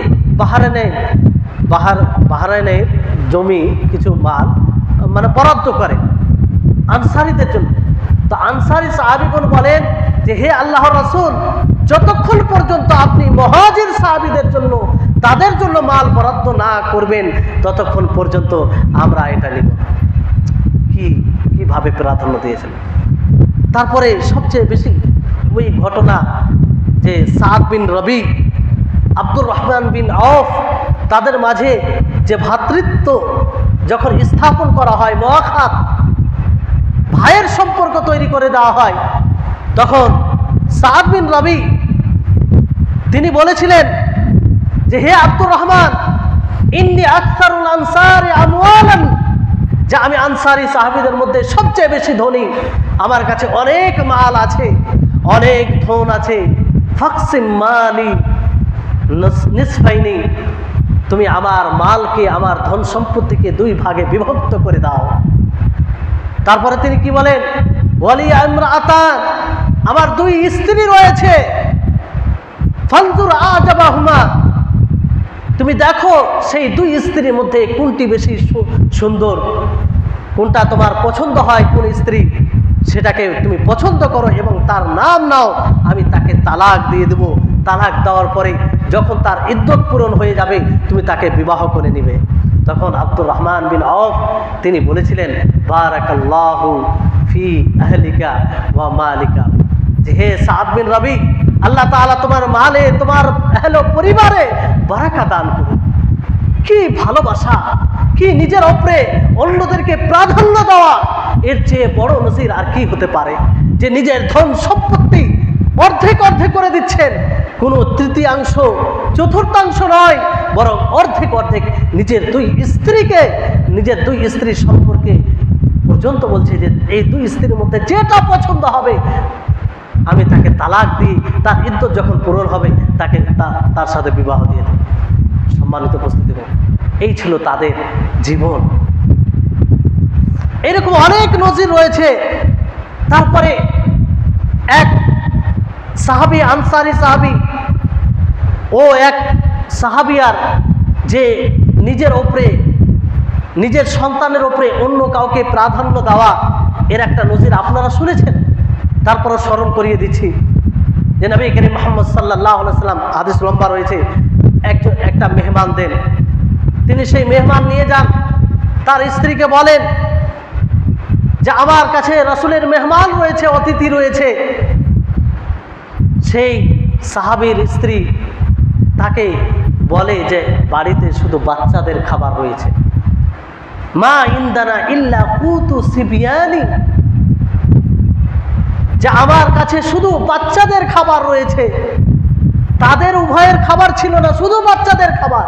S1: বাহরাইনে জমি কিছু মাল মানে বরাদ্দ করে আনসারীদের জন্য। তো আনসারী সাহাবীগণ বলেন যে হে আল্লাহর রাসূল, যতক্ষণ পর্যন্ত আপনি মুহাজির সাহাবীদের জন্য তাদের জন্য মাল বরাদ্দ না করবেন ততক্ষণ পর্যন্ত আমরা এটা নিব। কিভাবে প্রাধান্য দিয়েছেন। তারপরে সবচেয়ে বেশি ওই ঘটনা যে সাদ বিন রবি, আব্দুর রহমান বিন আওফ, তাদের মাঝে যে ভ্রাতৃত্ব যখন স্থাপন করা হয়, মুআখাত, ভাইয়ের সম্পর্ক তৈরি করে দেওয়া হয়, তখন সাদ বিন রবি তিনি বলেছিলেন যে হে আব্দুর রহমান, ইন্নী আকসারুল আনসারি আমওয়ালান, যে আমি আনসারী সাহাবীদের মধ্যে সবচেয়ে বেশি ধনী, আমার কাছে অনেক মাল আছে, অনেক ধন আছে। ফাকসিম মালি নিসফাইনি, তুমি আমার মালকে, আমার ধন সম্পত্তিকে 2 ভাগে বিভক্ত করে দাও। তারপরে তিনি কি বলেন, ওয়ালি ইমরাআতান, আমার 2 স্ত্রী রয়েছে, ফানজুর আজাবাহুমা, তুমি দেখো সেই 2 স্ত্রীর মধ্যে কোনটি বেশি সুন্দর, কোনটা তোমার পছন্দ হয়, কোন স্ত্রী সেটাকে তুমি পছন্দ করো এবং তার নাম নাও, আমি তাকে তালাক দিয়ে দেব। তালাক দেওয়ার পরে যখন তার ইদ্যত পূরণ হয়ে যাবে তুমি তাকে বিবাহ করে নিবে। তখন আব্দুর রহমান বিন আওফ তিনি বলেছিলেন, বারাকাল্লাহু ফি আহলিকা ওয়া মালিকা, যে হে সাদ বিন রবি, আল্লাহ তাআলা তোমার মালে, তোমার পরিবারে বারাকা দান করুন। কি ভালোবাসা, কি নিজের উপরে অন্যদেরকে প্রাধান্য দেওয়া, এর চেয়ে বড় নজির আর কি হতে পারে? যে নিজের ধন সম্পত্তি অর্ধেক অর্ধেক করে দিচ্ছেন, কোনো তৃতীয়াংশ চতুর্থাংশ নয়, বরং অর্ধেক অর্ধেক নিজের 2 স্ত্রীকে, নিজের 2 স্ত্রী সম্পর্কে পর্যন্ত বলছে যে এই 2 স্ত্রীর মধ্যে যেটা পছন্দ হবে আমি তাকে তালাক দিই, তার ইদ্যত যখন পূরণ হবে তাকে তার সাথে বিবাহ দিয়ে দেব। সম্মানিত উপস্থিতি, এই ছিল তাদের জীবন। এরকম অনেক নজির রয়েছে। তারপরে এক সাহাবী, আনসারী সাহাবী, ও এক সাহাবিয়ার যে নিজের ওপরে, নিজের সন্তানের ওপরে অন্য কাউকে প্রাধান্য দেওয়া, এর একটা নজির আপনারা শুনেছেন। তারপরে স্মরণ করিয়ে দিচ্ছি যে নবী করিম মুহাম্মদ সাল্লাল্লাহু আলাইহি সাল্লাম, হাদিস লম্বা রয়েছে, একটা মেহমান দেন, তিনি সেই মেহমান নিয়ে যান, তার স্ত্রীকে বলেন যে আমার কাছে রাসূলের মেহমান রয়েছে, অতিথি রয়েছে। সেই সাহাবীর স্ত্রী তাকে বলে যে বাড়িতে শুধু বাচ্চাদের খাবার রয়েছে, মা ইনদানা ইল্লা কুতু সিবিয়ানি, যে আমার কাছে শুধু বাচ্চাদের খাবার রয়েছে। তাদের উভয়ের খাবার ছিল না, শুধু বাচ্চাদের খাবার।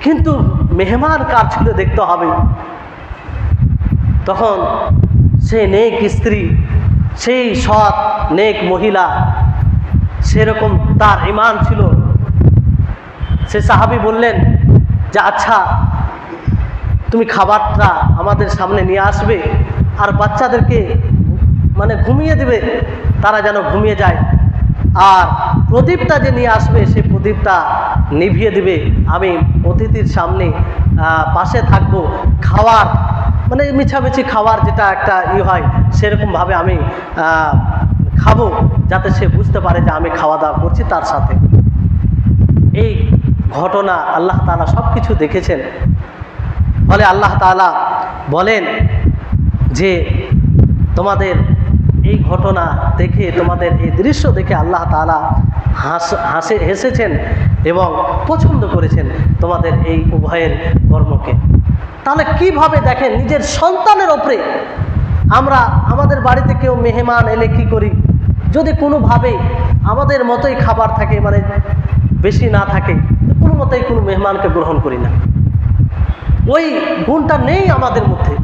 S1: কিন্তু মেহমান কার ছিল দেখতে হবে। তখন সেই নেক স্ত্রী, সেই সৎ নেক মহিলা, সেরকম তার ঈমান ছিল, সে সাহাবী বললেন যে আচ্ছা তুমি খাবারটা আমাদের সামনে নিয়ে আসবে আর বাচ্চাদেরকে মানে ঘুমিয়ে দেবে, তারা যেন ঘুমিয়ে যায়, আর প্রদীপটা যে নিয়ে আসবে সেই প্রদীপটা নিভিয়ে দিবে। আমি অতিথির সামনে পাশে থাকবো, খাওয়ার মানে মিছামিছি খাওয়ার যেটা একটা হয় সেরকমভাবে আমি খাবো, যাতে সে বুঝতে পারে যে আমি খাওয়া দাওয়া করছি তার সাথে। এই ঘটনা আল্লাহ তাআলা সব কিছু দেখেছেন। ফলে আল্লাহ তাআলা বলেন যে তোমাদের এই ঘটনা দেখে, তোমাদের এই দৃশ্য দেখে আল্লাহ তাআলা হেসেছেন এবং পছন্দ করেছেন তোমাদের এই উভয়ের কর্মকে। তাহলে কিভাবে দেখেন নিজের সন্তানের ওপরে, আমরা আমাদের বাড়িতে কেউ মেহমান এলে কি করি, যদি কোনোভাবে আমাদের মতোই খাবার থাকে, মানে বেশি না থাকে, কোনো মতেই কোনো মেহমানকে গ্রহণ করি না। ওই গুণটা নেই আমাদের মধ্যে,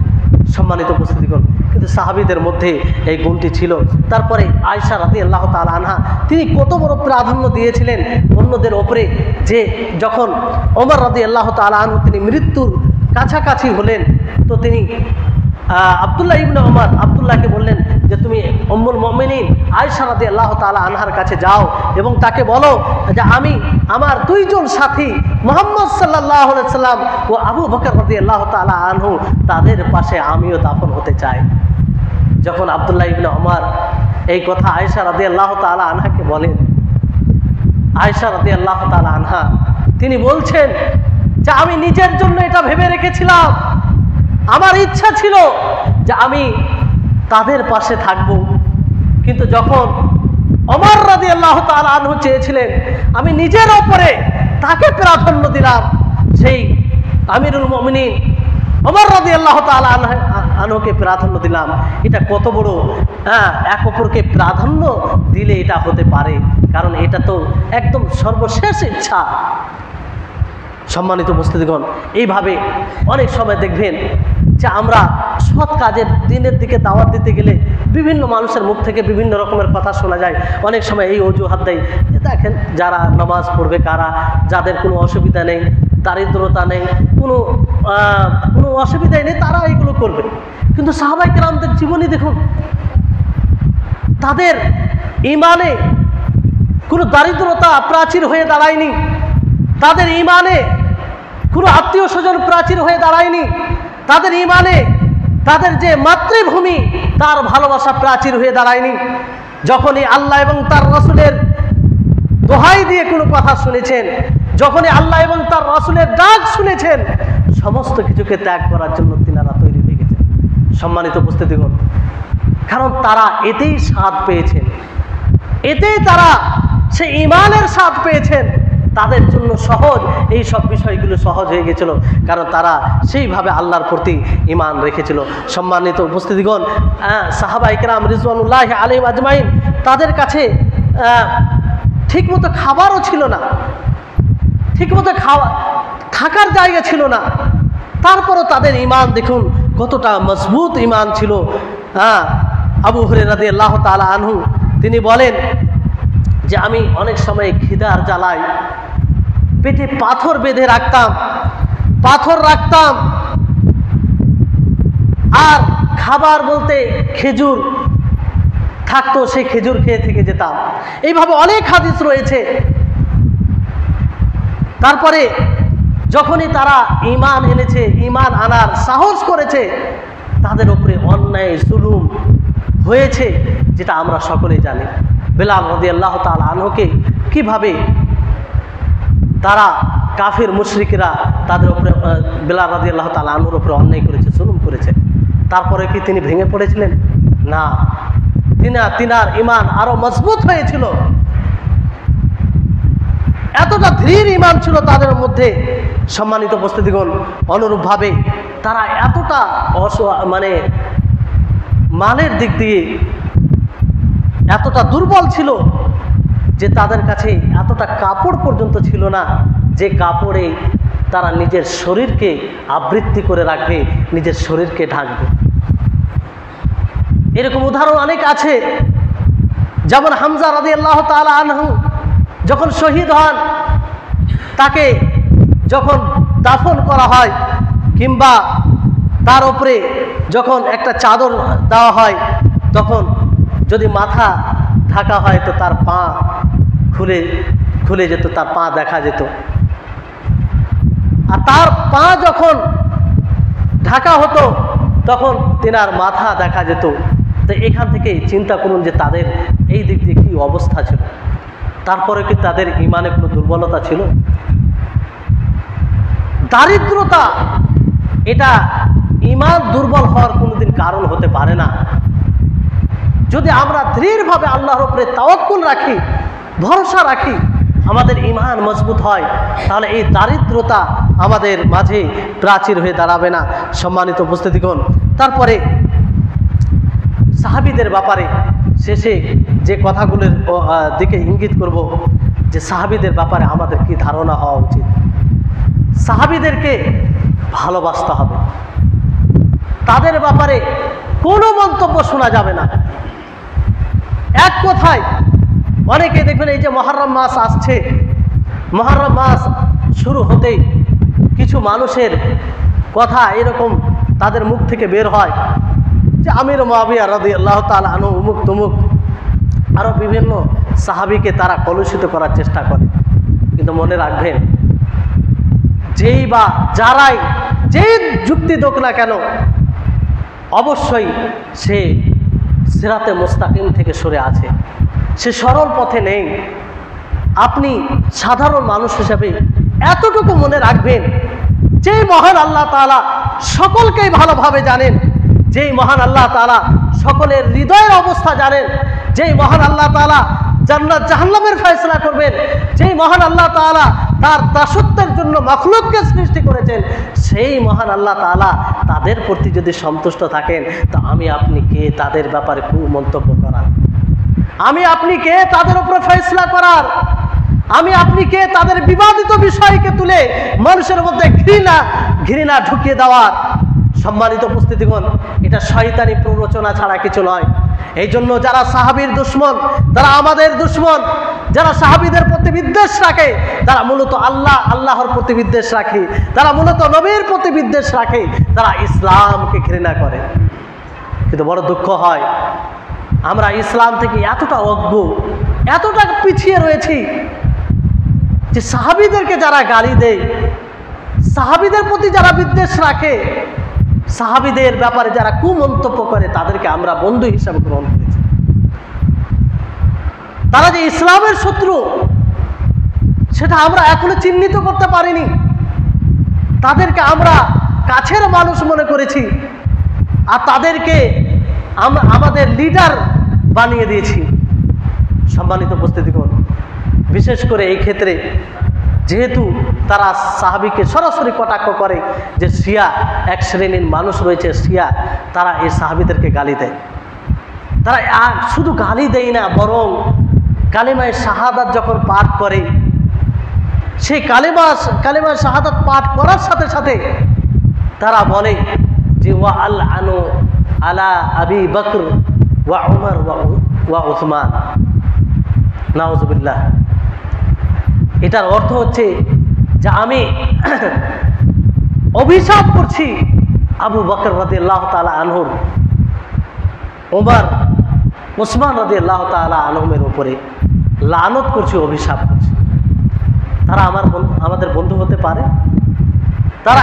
S1: সম্মানিত উপস্থিতিগণ, কিন্তু সাহাবীদের মধ্যে এই গুণটি ছিল। তারপরে আয়েশা রাদিয়াল্লাহু তাআলা আনহা, তিনি কত বড় প্রাধান্য দিয়েছিলেন অন্যদের ওপরে, যে যখন ওমর রাদিয়াল্লাহু তাআলা আনহু তিনি মৃত্যুর কাছাকাছি হলেন, তো তিনি আব্দুল্লাহ ইবনে ওমর আব্দুল্লাহকে বললেন যে তুমি উম্মুল মুমিনিন আয়েশা রাদিয়াল্লাহু তাআলা আনহার কাছে যাও এবং তাকে বলো যে আমি আমার দুইজন সাথী মুহাম্মদ সাল্লাল্লাহু আলাইহি সাল্লাম ও আবু বকর রাদিয়াল্লাহু তাআলা আনহু, তাদের পাশে আমিও দাফন হতে চাই। যখন আব্দুল্লাহ ইবনে ওমর এই কথা আয়েশা রাদিয়াল্লাহু তাআলা আনহাকে বলেন, আয়েশা রাদিয়াল্লাহু তাআলা আনহা তিনি বলছেন যে আমি নিজের জন্য এটা ভেবে রেখেছিলাম, আমার ইচ্ছা ছিল যে আমি তাদের পাশে থাকব, কিন্তু যখন ওমর রাদিয়াল্লাহু তাআলা আনহু চেয়েছিলেন, আমি নিজের উপরে তাকে প্রাধান্য দিলাম, সেই আমিরুল মুমিনিন ওমর রাদিয়াল্লাহু তাআলা আনহুকে প্রাধান্য দিলাম। এটা কত বড়, এক অপরকে প্রাধান্য দিলে এটা হতে পারে, কারণ এটা তো একদম সর্বশেষ ইচ্ছা। সম্মানিত উপস্থিতিগণ, এইভাবে অনেক সময় দেখবেন যে আমরা সৎ কাজের দিনের দিকে দাওয়াত দিতে গেলে বিভিন্ন মানুষের মুখ থেকে বিভিন্ন রকমের কথা শোনা যায়। অনেক সময় এই অজুহাত দেয়, দেখেন যারা নামাজ পড়বে কারা, যাদের কোনো অসুবিধা নেই, দারিদ্রতা নেই, কোনো অসুবিধাই নেই, তারা এইগুলো করবে। কিন্তু সাহাবায়ে কেরামদের জীবনী দেখুন, তাদের ঈমানে কোনো দারিদ্রতা প্রাচীর হয়ে দাঁড়ায়নি, তাদের ঈমানে কোনো আত্মীয় স্বজন প্রাচীর হয়ে দাঁড়ায়নি, তাদের ঈমানে তাদের যে মাতৃভূমি তার ভালোবাসা প্রাচীর হয়ে দাঁড়ায়নি। যখনই আল্লাহ এবং তার রাসূলের দোহাই দিয়ে কোনো কথা শুনেছেন, যখনই আল্লাহ এবং তার রাসূলের ডাক শুনেছেন, সমস্ত কিছুকে ত্যাগ করার জন্য তিনারা তৈরি হয়ে গেছেন। সম্মানিত উপস্থিতিগণ, কারণ তারা এতেই স্বাদ পেয়েছেন, এতেই তারা সে ঈমানের স্বাদ পেয়েছেন। তাদের জন্য সহজ, এই সব বিষয়গুলো সহজ হয়ে গেছিল, কারণ তারা সেইভাবে আল্লাহর প্রতি ঈমান রেখেছিল। সম্মানিত উপস্থিতিগণ, সাহাবায়ে কেরাম রিজওয়ানুল্লাহি আলাইহিম আজমাইন, তাদের কাছে ঠিকমতো খাবারও ছিল না, ঠিকমতো থাকার জায়গা ছিল না, তারপরও তাদের ঈমান দেখুন কতটা মজবুত ঈমান ছিল। আবু হুরায়রা রাদিয়াল্লাহু তাআলা আনহু তিনি বলেন যে আমি অনেক সময় খিদার জ্বালায় পেটে পাথর বেঁধে রাখতাম, পাথর রাখতাম, আর খাবার বলতে খেজুর থাকতো, সেই খেজুর খেয়ে থেকে যেতাম। এইভাবে অনেক হাদিস রয়েছে। তারপরে যখনই তারা ঈমান এনেছে, ঈমান আনার সাহস করেছে, তাদের উপরে অন্যায় জুলুম হয়েছে, যেটা আমরা সকলেই জানি। বেলাল রাদিয়াল্লাহু তাআলা আনহুকে কিভাবে তারা কাফির মুশরিকরা তাদের উপরে, বেলাল রাদিয়াল্লাহু তাআলা আনহুর উপরে অন্যায় করেছে, জুলুম করেছে, তারপরে কি তিনি ভেঙে পড়েছিলেন? না, তিনার ঈমান আরো মজবুত হয়েছিল। এতটা দৃঢ় ঈমান ছিল তাদের মধ্যে। সম্মানিত উপস্থিতিগণ, অনুরূপভাবে তারা এতটা মানে মানের দিক দিয়ে এতটা দুর্বল ছিল যে তাদের কাছে এতটা কাপড় পর্যন্ত ছিল না, যে কাপড়ে তারা নিজের শরীরকে আবৃত্তি করে রাখবে, নিজের শরীরকে ঢাকবে। এরকম উদাহরণ অনেক আছে। যেমন হামজা রাদিয়াল্লাহু তাআলা আনহু যখন শহীদ হন, তাকে যখন দাফন করা হয়, কিংবা তার উপরে যখন একটা চাদর দেওয়া হয়, তখন যদি মাথা ঢাকা হয় তো তার পা খুলে যেত, তার পা দেখা যেত। আর তার পা যখন ঢাকা হতো তখন তেনার মাথা দেখা যেত। তো এখান থেকে চিন্তা করুন যে তাদের এই দিক দিয়ে কি অবস্থা ছিল। তারপরে কি তাদের ঈমানে কোনো দুর্বলতা ছিল? দারিদ্রতা এটা ঈমান দুর্বল হওয়ার কোনোদিন কারণ হতে পারে না। যদি আমরা দৃঢ়ভাবে আল্লাহর উপরে তাওয়াক্কুল রাখি, ভরসা রাখি, আমাদের ঈমান মজবুত হয়, তাহলে এই দারিদ্রতা আমাদের মাঝে প্রাচীর হয়ে দাঁড়াবে না। সম্মানিত উপস্থিতিগণ, তারপরে সাহাবীদের ব্যাপারে শেষে যে কথাগুলোর দিকে ইঙ্গিত করব যে সাহাবীদের ব্যাপারে আমাদের কি ধারণা হওয়া উচিত। সাহাবীদেরকে ভালোবাসতে হবে, তাদের ব্যাপারে কোনো মন্তব্য শোনা যাবে না। এক কথায় অনেকে দেখবেন এই যে মুহররম মাস আসছে, মুহররম মাস শুরু হতেই কিছু মানুষের কথা এরকম তাদের মুখ থেকে বের হয় যে আমির মুআবিয়া রাদিয়াল্লাহু তাআলা আনহু উমুক তুমুক, আরও বিভিন্ন সাহাবীকে তারা কলুষিত করার চেষ্টা করে। কিন্তু মনে রাখবেন, যেই বা যারাই যেই যুক্তি দোক না কেন, অবশ্যই সে সিরাতে মুস্তাকিম থেকে সরে আছে, সে সরল পথে নেই। আপনি সাধারণ মানুষ হিসেবে এতটুকু মনে রাখবেন, যেই মহান আল্লাহ তাআলা সকলকেই ভালোভাবে জানেন, যেই মহান আল্লাহ তাআলা সকলের হৃদয়ের অবস্থা জানেন, যেই মহান আল্লাহ তাআলা জান্নাত জাহান্নামের ফয়সালা করবেন, যেই মহান আল্লাহ তাআলা তার দাসত্বের জন্য মাখলুককে সৃষ্টি করেছেন, সেই মহান আল্লাহ তাআলা তাদের প্রতি যদি সন্তুষ্ট থাকেন, তো আমি আপনি কে তাদের ব্যাপারে কুমন্তব্য করার? আমি আপনি কে তাদের উপরে ফয়সালা করার? আমি আপনি কে তাদের বিবাদিত বিষয়কে তুলে মানুষের মধ্যে ঘৃণা ঢুকিয়ে দেওয়ার? সম্মানিত উপস্থিতিগণ, এটা শয়তানি প্ররোচনা ছাড়া কিছু নয়। এই জন্য যারা সাহাবীর দুশমন, তারা আমাদের দুশমন, যারা সাহাবীদের প্রতি বিদ্বেষ রাখে, তারা মূলত আল্লাহর প্রতি বিদ্বেষ রাখে, তারা মূলত নবীর প্রতি বিদ্বেষ রাখে, তারা ইসলামকে ঘৃণা করে। কিন্তু বড় দুঃখ হয়, আমরা ইসলাম থেকে এতটা অজ্ঞ, এতটা পিছিয়ে রয়েছি যে সাহাবীদেরকে যারা গালি দেয়, সাহাবীদের প্রতি যারা বিদ্বেষ রাখে, সাহাবীদের ব্যাপারে যারা কুমন্তব্য করে, তাদেরকে আমরা বন্ধু হিসাবে গ্রহণ করেছি। তারা যে ইসলামের শত্রু সেটা আমরা এখনো চিহ্নিত করতে পারিনি। তাদেরকে আমরা কাছের মানুষ মনে করেছি, আর তাদেরকে আমরা আমাদের লিডার বানিয়ে দিয়েছি। সম্মানিত উপস্থিতিগণ, বিশেষ করে এই ক্ষেত্রে যেহেতু তারা সাহাবীকে সরাসরি কটাক্ষ করে, যে শিয়া এক শ্রেণীর মানুষ রয়েছে, শিয়া, তারা এই সাহাবীদেরকে গালি দেয়। তারা শুধু গালি দেয় না, বরং কালিমায়ে শাহাদাত যখন পাঠ করে, সেই কালিমায়ে শাহাদাত পাঠ করার সাথে সাথে তারা বলে যে ওয়া আল আনু আলা আবি বকর ওয়া উমর ওয়া উসমান, নাউজুবিল্লাহ। এটার অর্থ হচ্ছে যে আমি অভিশাপ করছি আবু বকর রাদিয়াল্লাহু তাআলা আনহুর, ওমর, উসমান রাদিয়াল্লাহু তাআলা আনহুমের উপরে লানত করছি, অভিশাপ করছি। তারা আমাদের বন্ধু হতে পারে? তারা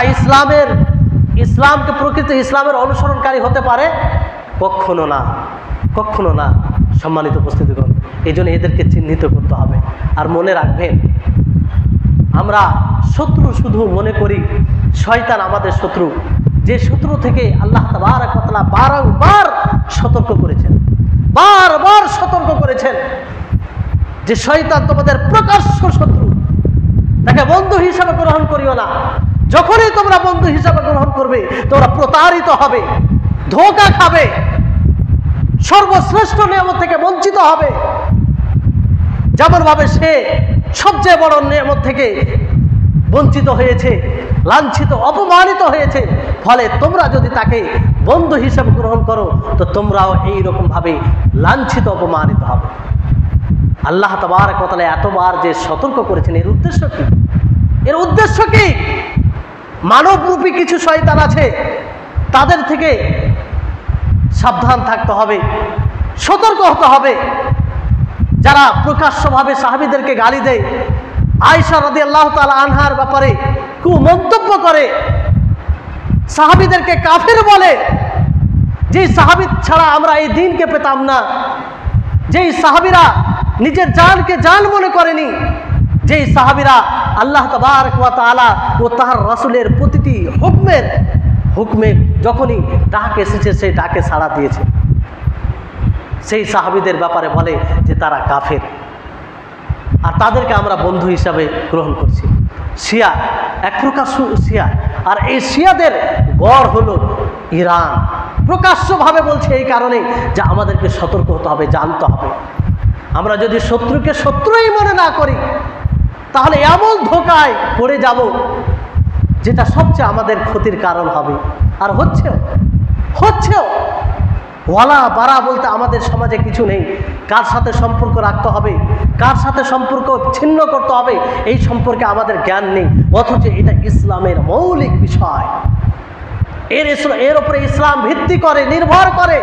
S1: ইসলামকে প্রকৃত ইসলামের অনুসরণকারী হতে পারে? কখনো না, কখনো না। সম্মানিত উপস্থিতিগণ, এই জন্য এদেরকে চিহ্নিত করতে হবে। আর মনে রাখবেন, আমরা শত্রু শুধু মনে করি শয়তান আমাদের শত্রু, যে শত্রু থেকে আল্লাহ তাবারক ওয়া তাআলা বারবার সতর্ক করেছেন, বারবার সতর্ক করেছেন যে শয়তান তোমাদের প্রকাশ্য শত্রু, তাকে বন্ধু হিসাবে গ্রহণ করিও না। যখনই তোমরা বন্ধু হিসাবে গ্রহণ করবে, তোমরা প্রতারিত হবে, ধোঁকা খাবে, সর্বশ্রেষ্ঠ নিয়ামত থেকে বঞ্চিত হবে। যেমন ভাবে সে সবচেয়ে বড় নিয়ামত থেকে বঞ্চিত হয়েছে, লাঞ্ছিত, অপমানিত হয়েছে, ফলে তোমরা যদি তাকে বন্ধু হিসাবে গ্রহণ করো, তো তোমরাও এইরকম ভাবে লাঞ্ছিত, অপমানিত হবে। আল্লাহ তাবারক ওয়া তাআলা এতবার যে সতর্ক করেছেন, এর উদ্দেশ্য কি? এর উদ্দেশ্য কি? মানবরূপী কিছু শয়তান আছে, তাদের থেকে সাবধান থাকতে হবে, সতর্ক হতে হবে। যারা প্রকাশ্যভাবে সাহাবীদেরকে গালি দেয়, আয়েশা রাদিয়াল্লাহু তাআলা আনহার ব্যাপারে কুমন্তব্য করে, সাহাবীদেরকে কাফের বলে, যেই সাহাবী ছাড়া আমরা এই দ্বীনকে পেতাম না, যেই সাহাবীরা নিজের জানকে জান মনে করেনি, যেই সাহাবীরা আল্লাহ তাবারক ওয়া তাআলা ও তার রাসূলের প্রতিটি হুকমে যখনই ডাক এসেছে সেই ডাকে সাড়া দিয়েছে, সেই সাহাবীদের ব্যাপারে বলে যে তারা কাফের, আর তাদেরকে আমরা বন্ধু হিসাবে গ্রহণ করছি। শিয়া, এক প্রকার শিয়া, আর এই শিয়াদের গড় হলো ইরান, প্রকাশ্যভাবে বলছে এই কারণে যে আমাদেরকে সতর্ক হতে হবে, জানতে হবে। আমরা যদি শত্রুকে শত্রুই মনে না করি তাহলে এমন ধোঁকায় পড়ে যাব যেটা সবচেয়ে আমাদের ক্ষতির কারণ হবে। আর হচ্ছেও ওয়ালা বারা বলতে আমাদের সমাজে কিছু নেই। কার সাথে সম্পর্ক রাখতে হবে, কার সাথে সম্পর্ক ছিন্ন করতে হবে, এই সম্পর্কে আমাদের জ্ঞান নেই। অথচ এটা ইসলামের মৌলিক বিষয়। এর উপরে ইসলাম ভিত্তি করে, নির্ভর করে।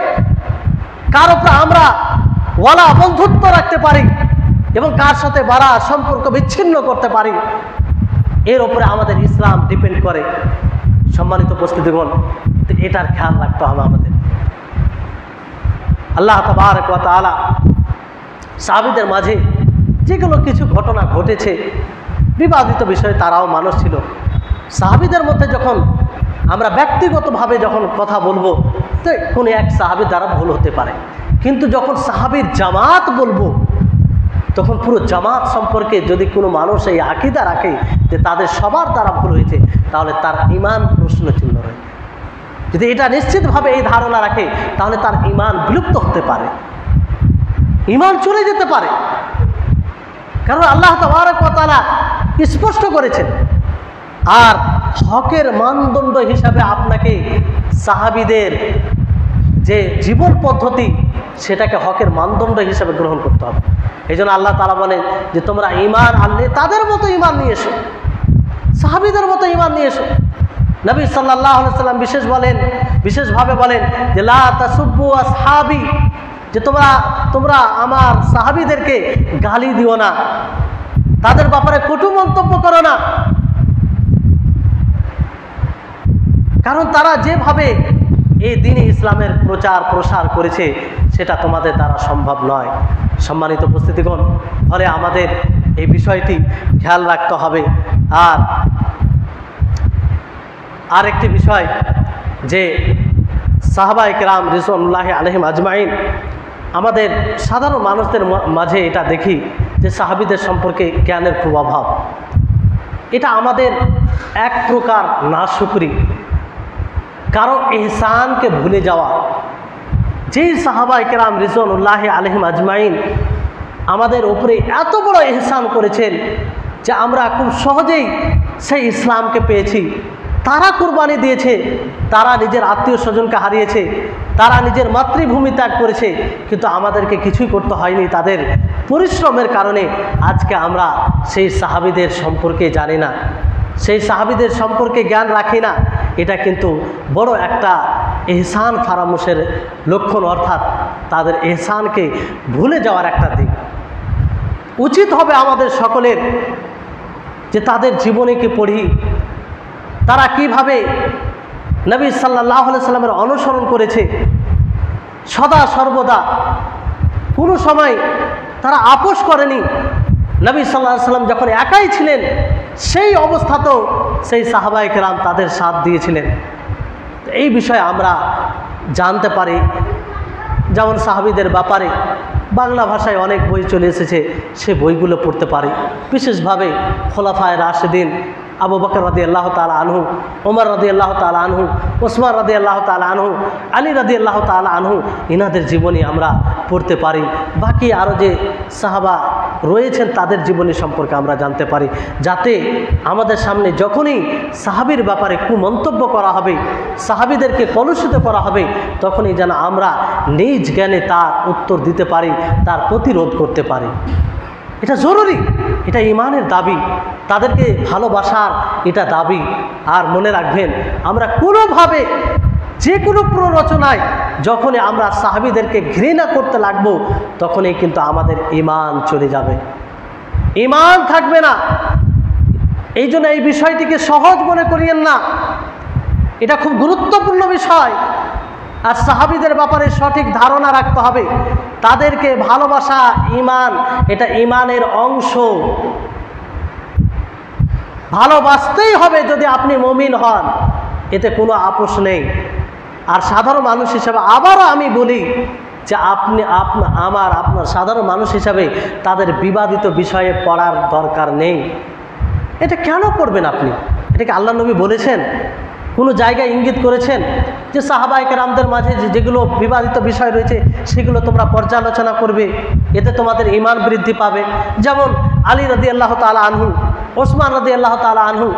S1: কার উপরে আমরা ওয়ালা বন্ধুত্ব রাখতে পারি এবং কার সাথে বারা সম্পর্ক বিচ্ছিন্ন করতে পারি, এর উপরে আমাদের ইসলাম ডিপেন্ড করে। সম্মানিত উপস্থিতিগণ, এটার খেয়াল রাখতে হবে আমাদের। আল্লাহ তাবারক ওয়া তাআলা সাহাবীদের মাঝে যেগুলো কিছু ঘটনা ঘটেছে, বিবাদিত বিষয়, তারাও মানুষ ছিল। সাহাবীদের মধ্যে যখন আমরা ব্যক্তিগতভাবে যখন কথা বলবো তো কোনো এক সাহাবীর দ্বারা ভুল হতে পারে, কিন্তু যখন সাহাবীর জামাত বলবো তখন পুরো জামাত সম্পর্কে যদি কোনো মানুষ এই আকীদা রাখে যে তাদের সবার দ্বারা ভুল হয়েছে, তাহলে তার ঈমান প্রশ্নচিহ্ন রয়েছে। যদি এটা নিশ্চিতভাবে এই ধারণা রাখে তাহলে তার ঈমান বিলুপ্ত হতে পারে, ঈমান চলে যেতে পারে। কারণ আল্লাহ তাবারক ওয়া তাআলা স্পষ্ট করেছেন। আর হকের মানদণ্ড হিসাবে আপনাকে সাহাবীদের যে জীবন পদ্ধতি সেটাকে হকের মানদণ্ড হিসাবে গ্রহণ করতে হবে। এই জন্য আল্লাহ তাআলা বলেন যে তোমরা ঈমান আনলে তাদের মতো ঈমান নিয়ে এসো, সাহাবীদের মতো ঈমান নিয়ে এসো। নবী সাল্লাল্লাহু আলাইহি সাল্লাম বিশেষভাবে বলেন যে লা তাসুব্বু আসহাবি, যে তোমরা আমার সাহাবীদেরকে গালি দিও না, তাদের ব্যাপারে কটু মন্তব্য করো না। কারণ তারা যেভাবে এই দ্বীন ইসলামের প্রচার প্রসার করেছে সেটা তোমাদের দ্বারা সম্ভব নয়। সম্মানিত উপস্থিতিগণ, ফলে আমাদের এই বিষয়টি খেয়াল রাখতে হবে। আর একটি বিষয় যে সাহাবায়ে কেরাম রিজওয়ানুল্লাহি আলাইহিম আজমাইন, আমাদের সাধারণ মানুষদের মাঝে এটা দেখি যে সাহাবীদের সম্পর্কে জ্ঞানের খুব অভাব। এটা আমাদের এক প্রকার নাশুকরি, কারো ইহসানকে ভুলে যাওয়া। যেই সাহাবায়ে কেরাম রিজওয়ানুল্লাহি আলাইহিম আজমাইন আমাদের উপরে এত বড় ইহসান করেছেন যে আমরা খুব সহজেই সেই ইসলামকে পেয়েছি। তারা কুরবানি দিয়েছে, তারা নিজের আত্মীয় স্বজনকে হারিয়েছে, তারা নিজের মাতৃভূমি ত্যাগ করেছে, কিন্তু আমাদেরকে কিছুই করতে হয়নি। তাদের পরিশ্রমের কারণে আজকে আমরা সেই সাহাবীদের সম্পর্কে জানি না, সেই সাহাবীদের সম্পর্কে জ্ঞান রাখি না। এটা কিন্তু বড় একটা ইহসান ফারামুশের লক্ষণ, অর্থাৎ তাদের ইহসানকে ভুলে যাওয়ার একটা দিক। উচিত হবে আমাদের সকলের যে তাদের জীবনীকে পড়ি, তারা কিভাবে নবী সাল্লাল্লাহু আলাইহি সাল্লামের অনুসরণ করেছে, সদা সর্বদা কোনো সময় তারা আপোষ করেনি। নবী সাল্লাল্লাহু আলাইহি সাল্লাম যখন একাই ছিলেন সেই অবস্থাতেও সেই সাহাবায়ে কেরাম তাদের সাথ দিয়েছিলেন। এই বিষয়ে আমরা জানতে পারি। যেমন সাহাবীদের ব্যাপারে বাংলা ভাষায় অনেক বই চলে এসেছে, সে বইগুলো পড়তে পারি। বিশেষভাবে খোলাফায়ে রাশিদিন আবু বকর রাদিয়াল্লাহু তাআলা আনহু, ওমর রাদিয়াল্লাহু তাআলা আনহু, ওসমান রাদিয়াল্লাহু তাআলা আনহু, আলী রাদিয়াল্লাহু তাআলা আনহু, ইনাদের জীবনী আমরা পড়তে পারি। বাকি আরও যে সাহাবা রয়েছেন তাদের জীবনী সম্পর্কে আমরা জানতে পারি, যাতে আমাদের সামনে যখনই সাহাবীর ব্যাপারে কুমন্তব্য করা হবে, সাহাবীদেরকে কলুষিত করা হবে, তখনই যেন আমরা নিজ জ্ঞানে তার উত্তর দিতে পারি, তার প্রতিরোধ করতে পারি। এটা জরুরি, এটা ঈমানের দাবি, তাদেরকে ভালোবাসার এটা দাবি। আর মনে রাখবেন, আমরা কোনোভাবে যে কোনো প্ররোচনায় যখনই আমরা সাহাবীদেরকে ঘৃণা করতে লাগবো, তখনই কিন্তু আমাদের ঈমান চলে যাবে, ঈমান থাকবে না। এই জন্য এই বিষয়টিকে সহজ মনে করিয়েন না, এটা খুব গুরুত্বপূর্ণ বিষয়। আর সাহাবীদের ব্যাপারে সঠিক ধারণা রাখতে হবে, তাদেরকে ভালোবাসা ঈমান, এটা ঈমানের অংশ। ভালোবাসতেই হবে যদি আপনি মুমিন হন, এতে কোনো আপোষ নেই। আর সাধারণ মানুষ হিসাবে আবারও আমি বলি যে আপনার সাধারণ মানুষ হিসাবে তাদের বিবাদিত বিষয়ে পড়ার দরকার নেই। এটা কেন পড়বেন আপনি? এটাকে আল্লাহ নবী বলেছেন কোনো জায়গায় ইঙ্গিত করেছেন যে সাহাবায়ে কেরামদের মাঝে যেগুলো বিবাদিত বিষয় রয়েছে সেগুলো তোমরা পর্যালোচনা করবে, এতে তোমাদের ঈমান বৃদ্ধি পাবে? যেমন আলী রাদিয়াল্লাহু তাআলা আনহু, ওসমান রাদিয়াল্লাহু তাআলা আনহু,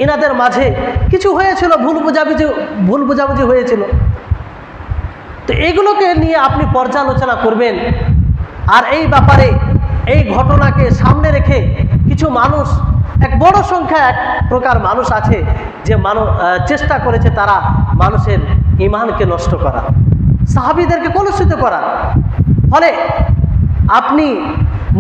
S1: এনাদের মাঝে কিছু হয়েছিল, ভুল বোঝাবুঝি হয়েছিল। তো এগুলোকে নিয়ে আপনি পর্যালোচনা করবেন। আর এই ব্যাপারে এই ঘটনাকে সামনে রেখে কিছু মানুষ, এক বড় সংখ্যা এক প্রকার মানুষ আছে যে চেষ্টা করেছে তারা মানুষের ঈমানকে নষ্ট করা, সাহাবীদেরকে কলুষিত করা। ফলে আপনি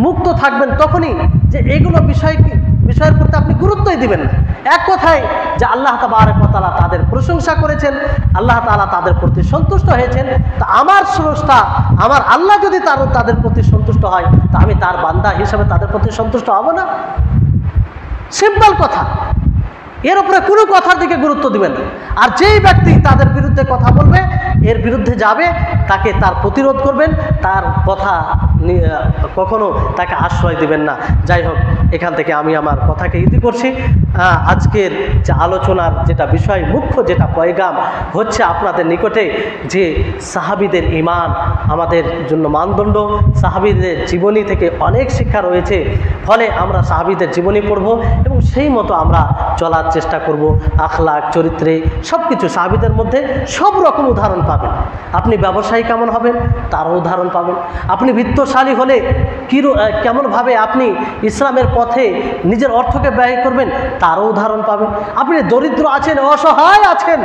S1: মুক্ত থাকবেন তখনই যে এগুলো বিষয়ের প্রতি আপনি গুরুত্বই দিবেন না। এক কথায় যে আল্লাহ তাবারক ওয়া তাআলা তাদের প্রশংসা করেছেন, আল্লাহ তাআলা তাদের প্রতি সন্তুষ্ট হয়েছেন, তা আমার স্রষ্টা আমার আল্লাহ যদি তাদের প্রতি সন্তুষ্ট হয় তা আমি তার বান্দা হিসেবে তাদের প্রতি সন্তুষ্ট হব না? সিম্পল কথা, এর উপরে কোনো কথার দিকে গুরুত্ব দিবেন না। আর যেই ব্যক্তি তাদের বিরুদ্ধে কথা বলবে, এর বিরুদ্ধে যাবে, তাকে তার প্রতিরোধ করবেন, তার কথা কখনো তাকে আশ্রয় দিবেন না। যাই হোক, এখান থেকে আমি আমার কথাকে ইতি করছি। আজকের যে আলোচনার যেটা বিষয়, মুখ্য যেটা পয়গাম হচ্ছে আপনাদের নিকটে যে সাহাবীদের ঈমান আমাদের জন্য মানদণ্ড, সাহাবীদের জীবনী থেকে অনেক শিক্ষা রয়েছে। ফলে আমরা সাহাবীদের জীবনী পড়ব এবং সেই মতো আমরা চলার চেষ্টা করব। আখলাক, চরিত্রে সব কিছু সাহাবীদের মধ্যে সব রকম উদাহরণ পাবেন। আপনি ব্যবসায়ী কেমন হবেন তারও উদাহরণ পাবেন। আপনি বিত্তশালী হলে কেমনভাবে আপনি ইসলামের পথে নিজের অর্থকে ব্যয় করবেন তারও উদাহরণ পাবেন। আপনি দরিদ্র আছেন, অসহায় আছেন,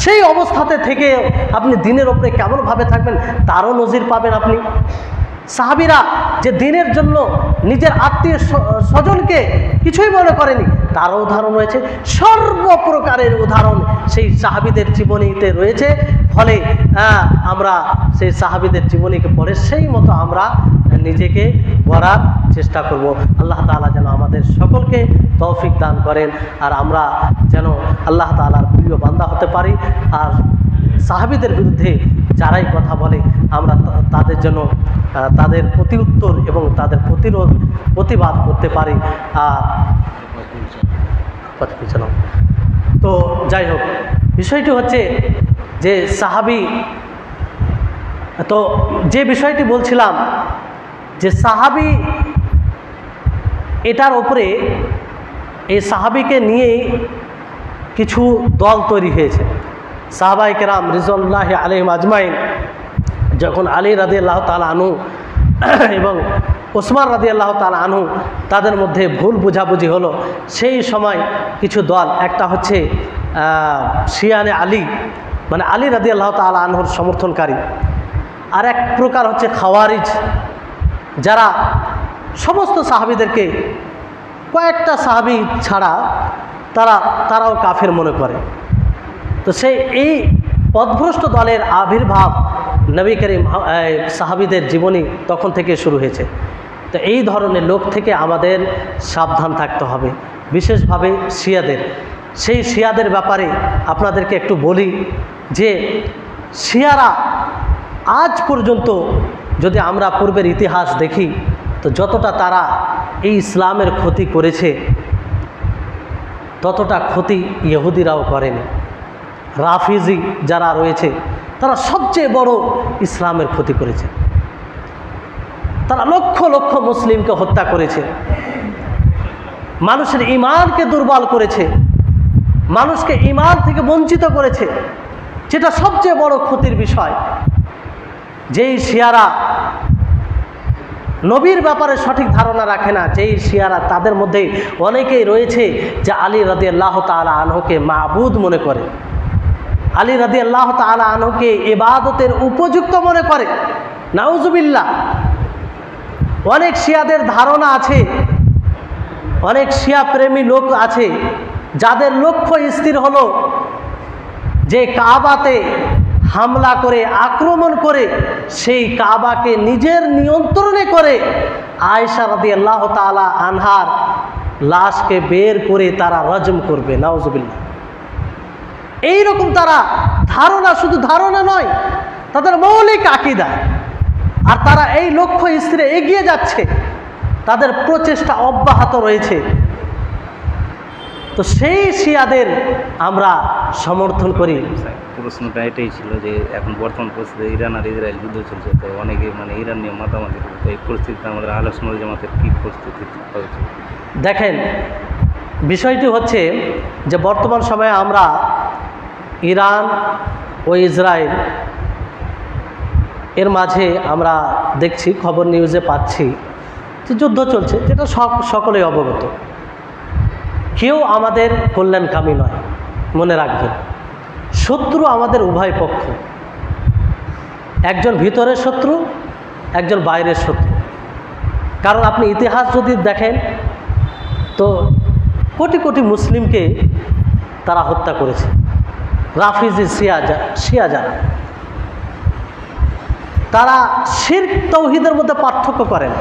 S1: সেই অবস্থাতে থেকে আপনি দিনের ওপরে কেমনভাবে থাকবেন তারও নজির পাবেন আপনি। সাহাবীরা যে দিনের জন্য নিজের আত্মীয় স্বজনকে কিছুই মনে করেনি তারও উদাহরণ রয়েছে। সর্বপ্রকারের উদাহরণ সেই সাহাবীদের জীবনীতে রয়েছে। ফলে আমরা সেই সাহাবীদের জীবনীকে পড়ে সেই মতো আমরা নিজেকে গড়ার চেষ্টা করব। আল্লাহ তাআলা যেন আমাদের সকলকে তৌফিক দান করেন, আর আমরা যেন আল্লাহ তাআলার প্রিয় বান্দা হতে পারি। আর সাহাবীদের বিরুদ্ধে যারাই কথা বলে আমরা তাদের জন্য তাদের প্রতি উত্তর এবং তাদের প্রতিবাদ করতে পারি। তো যাই হোক, বিষয়টি হচ্ছে যে সাহাবী, তো যে বিষয়টি বলছিলাম যে সাহাবী, এটার উপরে এই সাহাবীকে নিয়ে কিছু দল তৈরি হয়েছে। সাহাবায়ে কেরাম রিজওয়ানুল্লাহি আলাইহিম আজমাইন যখন আলী রাদিয়াল্লাহু তাআলা আনহু এবং ওসমান রাদিয়াল্লাহু তাআলা আনহু তাদের মধ্যে ভুল বোঝাবুঝি হলো, সেই সময় কিছু দল, একটা হচ্ছে শিয়ানে আলী, মানে আলী রাদিয়াল্লাহু তাআলা আনহুর সমর্থনকারী, আর এক প্রকার হচ্ছে খাওয়ারিজ, যারা সমস্ত সাহাবীদেরকে কয়েকটা সাহাবী ছাড়া তারাও কাফের মনে করে। তো এই পথভ্রষ্ট দলের আবির্ভাব নবী করিম সাহাবীদের জীবনী তখন থেকে শুরু হয়েছে। তো এই ধরনের লোক থেকে আমাদের সাবধান থাকতে হবে, বিশেষভাবে শিয়াদের। সেই শিয়াদের ব্যাপারে আপনাদেরকে একটু বলি যে শিয়ারা আজ পর্যন্ত যদি আমরা পূর্বের ইতিহাস দেখি, তো যতটা তারা এই ইসলামের ক্ষতি করেছে ততটা ক্ষতি ইহুদিরাও করেনি। রাফিজি যারা রয়েছে তারা সবচেয়ে বড় ইসলামের ক্ষতি করেছে। তারা লক্ষ লক্ষ মুসলিমকে হত্যা করেছে, মানুষের ঈমানকে দুর্বল করেছে, মানুষকে ঈমান থেকে বঞ্চিত করেছে, যেটা সবচেয়ে বড় ক্ষতির বিষয়। যেই শিয়ারা নবীর ব্যাপারে সঠিক ধারণা রাখে না, যেই শিয়ারা, তাদের মধ্যে অনেকেই রয়েছে যে আলী রাদিয়াল্লাহু তাআলা আনহুকে মাবুদ মনে করে, আলী রাদিয়াল্লাহু তাআলা আনহুকে ইবাদতের উপযুক্ত মনে করে। নাউজুবিল্লাহ। অনেক শিয়াদের ধারণা আছে, অনেক শিয়া প্রেমী লোক আছে যাদের লক্ষ্য স্থির হলো যে কাবাতে হামলা করে, আক্রমণ করে, সেই কাবাকে নিজের নিয়ন্ত্রণে করে আয়েশা রাদিয়াল্লাহু তাআলা আনহার লাশকে বের করে তারা রজম করবে। নাউজুবিল্লাহ। এইরকম তারা ধারণা, শুধু ধারণা নয়, তাদের মৌলিক আকীদা। আর তারা এই লক্ষ্য স্থিরে এগিয়ে যাচ্ছে, তাদের প্রচেষ্টা অব্যাহত রয়েছে। তো সেই শিয়াদের আমরা সমর্থন করি।
S2: প্রশ্নটা এটাই ছিল যে এখন বর্তমান পরিস্থিতি ইরান আর ইসরায়েল যুদ্ধ চলছে, তো অনেকে মানে ইরান নিয়ে মাতামাতি করে, তো এই পরিস্থিতিতে আমাদের আহলে সুন্নাত ওয়াল জামাতের কী প্রস্তুতি থাকা উচিত?
S1: দেখেন, বিষয়টি হচ্ছে যে বর্তমান সময়ে আমরা ইরান ও ইসরায়েল এর মাঝে আমরা দেখছি, খবর নিউজে পাচ্ছি যে যুদ্ধ চলছে, যেটা সকলেই অবগত। কেউ আমাদের কল্যাণকামী নয়, মনে রাখবেন। শত্রু আমাদের উভয় পক্ষ, একজন ভিতরের শত্রু, একজন বাইরের শত্রু। কারণ আপনি ইতিহাস যদি দেখেন তো কোটি কোটি মুসলিমকে তারা হত্যা করেছে। রাফিজি শিয়া যারা, তারা শিরক তৌহিদের মধ্যে পার্থক্য করেন।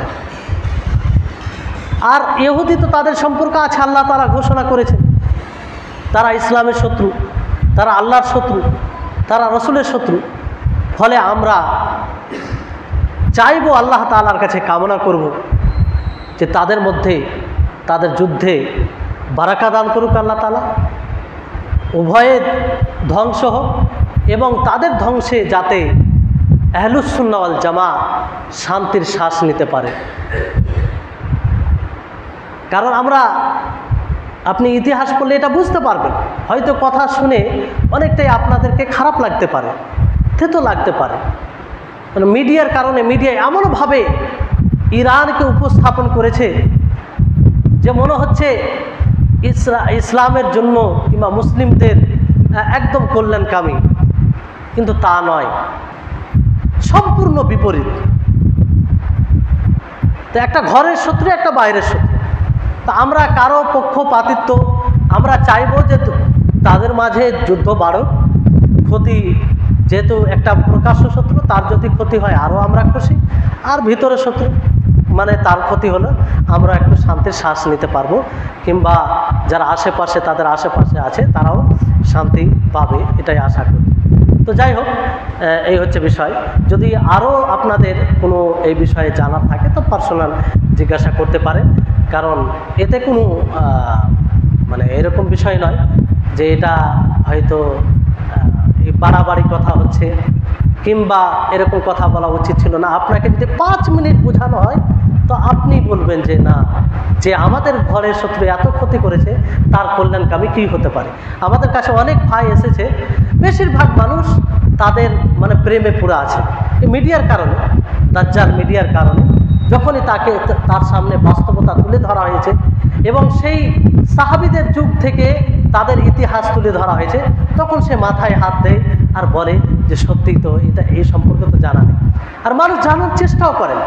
S1: আর ইহুদি তো তাদের সম্পর্ক আছে, আল্লাহ তাআলা ঘোষণা করেছেন তারা ইসলামের শত্রু, তারা আল্লাহর শত্রু, তারা রসুলের শত্রু। ফলে আমরা চাইবো, আল্লাহ তাআলার কাছে কামনা করব যে তাদের মধ্যে, তাদের যুদ্ধে বারাকা দান করুক আল্লাহ তাআলা, উভয়ের ধ্বংস হোক, এবং তাদের ধ্বংসে যাতে আহলুস সুন্নাহ ওয়াল জামাত শান্তির শ্বাস নিতে পারে। কারণ আপনি ইতিহাস পড়লে এটা বুঝতে পারবেন। হয়তো কথা শুনে অনেকটাই আপনাদেরকে খারাপ লাগতে পারে, থেতো লাগতে পারে। মানে মিডিয়ার কারণে, মিডিয়া এমনভাবে ইরানকে উপস্থাপন করেছে যে মনে হচ্ছে ইসলামের জন্য কিংবা মুসলিমদের একদম কল্যাণকামী, কিন্তু তা নয়, সম্পূর্ণ বিপরীত। তো একটা ঘরের শত্রু, একটা বাইরের শত্রু। তা আমরা কারো পক্ষপাতিত্ব, আমরা চাইবো যে তাদের মাঝে যুদ্ধ বাড়ুক, ক্ষতি, যেহেতু একটা প্রকাশ্য শত্রু, তার যদি ক্ষতি হয় আরও আমরা খুশি। আর ভিতরে শত্রু মানে তার ক্ষতি হলো আমরা একটু শান্তির শ্বাস নিতে পারবো, কিংবা যারা আশেপাশে, তাদের আশেপাশে আছে তারাও শান্তি পাবে, এটাই আশা করি। তো যাই হোক, এই হচ্ছে বিষয়। যদি আরও আপনাদের কোনো এই বিষয়ে জানার থাকে তো পার্সোনাল জিজ্ঞাসা করতে পারেন। কারণ এতে কোনো মানে এরকম বিষয় নয় যে এটা হয়তো এই বাড়াবাড়ি কথা হচ্ছে কিংবা এরকম কথা বলা উচিত ছিল না। আপনাকে যদি 5 মিনিট বোঝানো হয় তো আপনি বলবেন যে না, যে আমাদের ঘরের শত্রু এত ক্ষতি করেছে, তার কল্যাণকামী কী হতে পারে। আমাদের কাছে অনেক ভাই এসেছে, বেশিরভাগ মানুষ তাদের মানে প্রেমে পুরা আছে এই মিডিয়ার কারণে, দাজ্জাল মিডিয়ার কারণে। যখনই তার সামনে বাস্তবতা তুলে ধরা হয়েছে এবং সেই সাহাবীদের যুগ থেকে তাদের ইতিহাস তুলে ধরা হয়েছে, তখন সে মাথায় হাত দেয় আর বলে যে সত্যিই তো এটা, এই সম্পর্কে তো জানা নেই। আর মানুষ জানার চেষ্টাও করেন,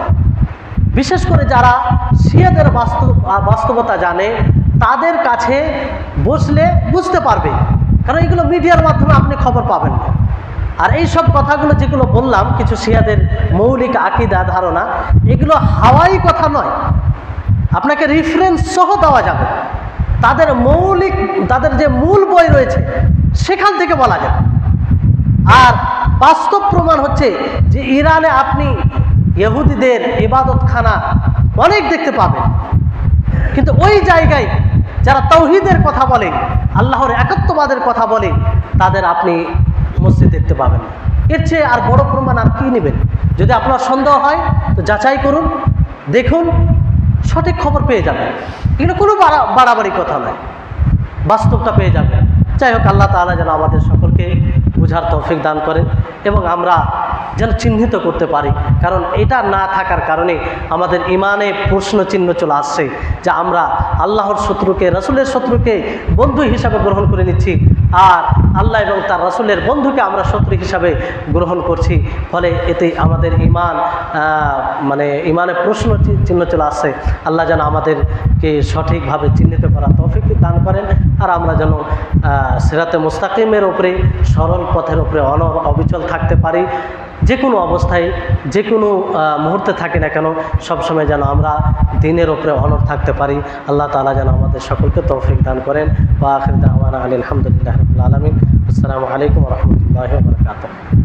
S1: বিশেষ করে যারা শিয়াদের বাস্তবতা জানে, তাদের কাছে বসলে বুঝতে পারবে। কারণ এগুলো মিডিয়ার মাধ্যমে আপনি খবর পাবেন না। আর এই সব কথাগুলো যেগুলো বললাম, কিছু শিয়াদের মৌলিক আকীদা ধারণা, এগুলো হাওয়াই কথা নয়, আপনাকে রেফারেন্স সহ দেওয়া যাবে। তাদের যে মূল বই রয়েছে সেখান থেকে বলা যাবে। আর বাস্তব প্রমাণ হচ্ছে যে ইরানে আপনি ইহুদিদের ইবাদতখানা অনেক দেখতে পাবেন, কিন্তু ওই জায়গায় যারা তাওহীদের কথা বলে, আল্লাহর একত্ববাদের কথা বলে, তাদের আপনি মসজিদ দেখতে পাবেন। এর চেয়ে আর বড় প্রমাণ আর কি নেবেন? যদি আপনার সন্দেহ হয় তো যাচাই করুন, দেখুন, সঠিক খবর পেয়ে যাবেন। এগুলো কোনো বাড়াবাড়ি কথা নয়, বাস্তবটা পেয়ে যাবেন। যাই হোক, আল্লাহ তাআলা যেন আমাদের সকলকে বুঝার তৌফিক দান করেন এবং আমরা যেন চিহ্নিত করতে পারি। কারণ এটা না থাকার কারণে আমাদের ইমানে প্রশ্ন চিহ্ন চলে আসছে যে আমরা আল্লাহর শত্রুকে, রাসূলের শত্রুকে বন্ধু হিসাবে গ্রহণ করে নিচ্ছি, আর আল্লাহ এবং তার রাসূলের বন্ধুকে আমরা শত্রু হিসাবে গ্রহণ করছি। ফলে এতে আমাদের মানে ইমানে প্রশ্ন চিহ্ন চলে আসছে। আল্লাহ যেন আমাদেরকে সঠিকভাবে চিহ্নিত করার তৌফিক দান করেন, আর আমরা যেন সিরাতে মুস্তাকিমের উপরে, সরল পথের উপরে অবিচল থাকতে পারি। যে কোনো অবস্থায়, যে কোনো মুহূর্তে থাকি না কেন, সবসময় যেন আমরা দ্বীনের উপরে অনড় থাকতে পারি। আল্লাহ তাআলা যেন আমাদের সকলকে তৌফিক দান করেন। ওয়া আখির দাওয়ানা আলহামদুলিল্লাহি রাব্বিল আলামিন। আসসালামু আলাইকুম ওয়া রাহমাতুল্লাহি ওয়া বারাকাতুহু।